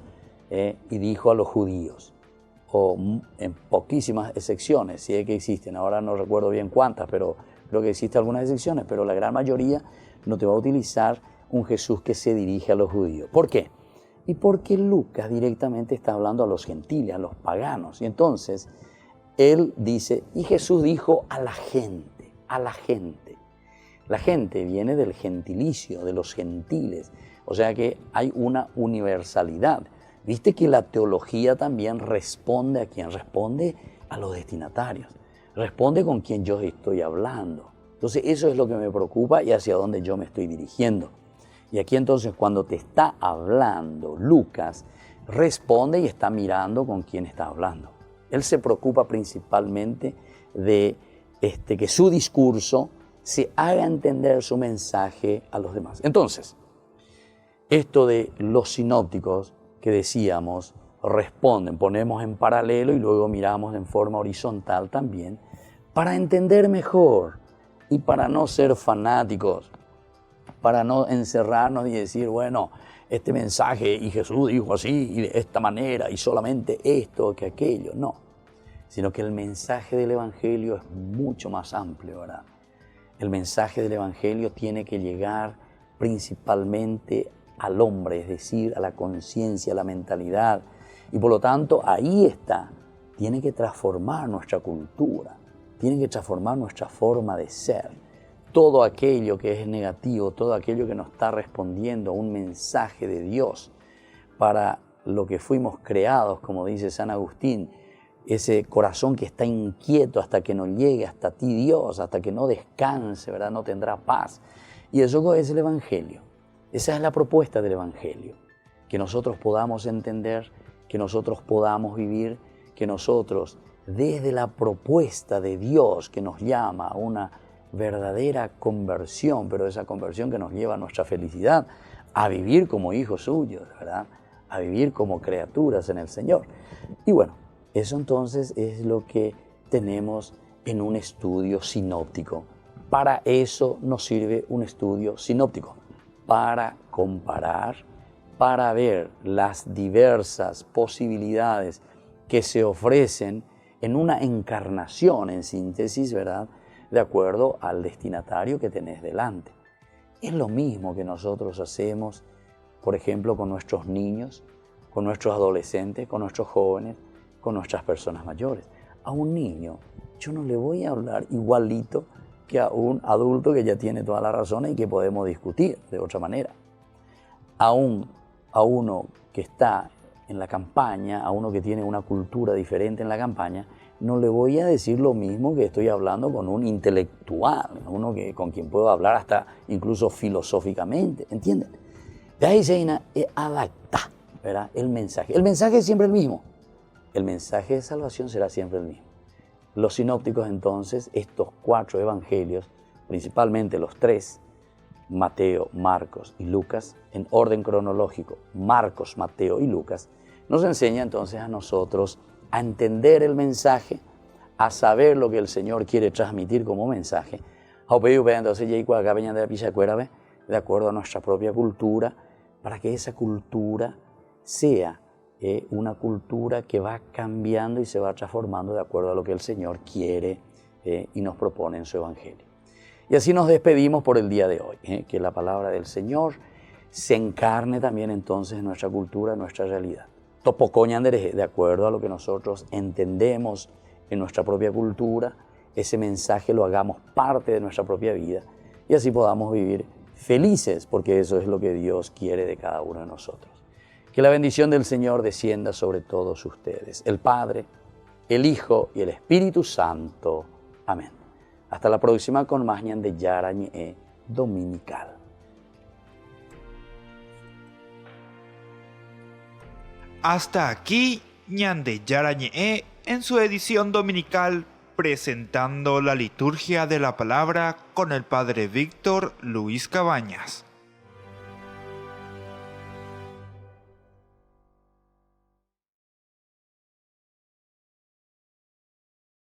y dijo a los judíos, o en poquísimas excepciones, si es que existen, ahora no recuerdo bien cuántas, pero creo que existen algunas excepciones, pero la gran mayoría no te va a utilizar un Jesús que se dirige a los judíos. ¿Por qué? Y porque Lucas directamente está hablando a los gentiles, a los paganos. Y entonces, él dice, y Jesús dijo a la gente, a la gente. La gente viene del gentilicio, de los gentiles. O sea que hay una universalidad. Viste que la teología también responde a quién, responde a los destinatarios. Responde con quien yo estoy hablando. Entonces eso es lo que me preocupa y hacia dónde yo me estoy dirigiendo. Y aquí entonces cuando te está hablando Lucas, responde y está mirando con quién está hablando. Él se preocupa principalmente de que su discurso se haga entender su mensaje a los demás. Entonces, esto de los sinópticos que decíamos responden, ponemos en paralelo y luego miramos en forma horizontal también, para entender mejor y para no ser fanáticos, para no encerrarnos y decir, bueno, este mensaje y Jesús dijo así y de esta manera y solamente esto que aquello. No, sino que el mensaje del Evangelio es mucho más amplio, ¿verdad? El mensaje del Evangelio tiene que llegar principalmente al hombre, es decir, a la conciencia, a la mentalidad. Y por lo tanto, ahí está, tiene que transformar nuestra cultura, tiene que transformar nuestra forma de ser. Todo aquello que es negativo, todo aquello que no está respondiendo a un mensaje de Dios para lo que fuimos creados, como dice San Agustín, ese corazón que está inquieto hasta que no llegue hasta ti Dios, hasta que no descanse, ¿verdad? No tendrá paz. Y eso es el Evangelio. Esa es la propuesta del Evangelio. Que nosotros podamos entender, que nosotros podamos vivir, que nosotros, desde la propuesta de Dios que nos llama a una verdadera conversión, pero esa conversión que nos lleva a nuestra felicidad, a vivir como hijos suyos, ¿verdad? A vivir como criaturas en el Señor. Y bueno, eso entonces es lo que tenemos en un estudio sinóptico. Para eso nos sirve un estudio sinóptico, para comparar, para ver las diversas posibilidades que se ofrecen en una encarnación, en síntesis, ¿verdad?, de acuerdo al destinatario que tenés delante. Es lo mismo que nosotros hacemos, por ejemplo, con nuestros niños, con nuestros adolescentes, con nuestros jóvenes, con nuestras personas mayores. A un niño yo no le voy a hablar igualito que a un adulto que ya tiene toda la razón y que podemos discutir de otra manera. A uno que está en la campaña, a uno que tiene una cultura diferente en la campaña, no le voy a decir lo mismo que estoy hablando con un intelectual, uno con quien puedo hablar hasta incluso filosóficamente, ¿entienden? De ahí se adapta, ¿verdad?, el mensaje. El mensaje es siempre el mismo. El mensaje de salvación será siempre el mismo. Los sinópticos entonces, estos 4 evangelios, principalmente los 3, Mateo, Marcos y Lucas, en orden cronológico, Marcos, Mateo y Lucas, nos enseña entonces a nosotros a entender el mensaje, a saber lo que el Señor quiere transmitir como mensaje, de acuerdo a nuestra propia cultura, para que esa cultura sea una cultura que va cambiando y se va transformando de acuerdo a lo que el Señor quiere y nos propone en su Evangelio. Y así nos despedimos por el día de hoy, que la palabra del Señor se encarne también entonces en nuestra cultura, en nuestra realidad. De acuerdo a lo que nosotros entendemos en nuestra propia cultura, ese mensaje lo hagamos parte de nuestra propia vida y así podamos vivir felices, porque eso es lo que Dios quiere de cada uno de nosotros. Que la bendición del Señor descienda sobre todos ustedes, el Padre, el Hijo y el Espíritu Santo. Amén. Hasta la próxima con más de Yarañe Dominical. Hasta aquí, Ñande Yarañe en su edición dominical presentando la liturgia de la palabra con el Padre Víctor Luis Cabañas.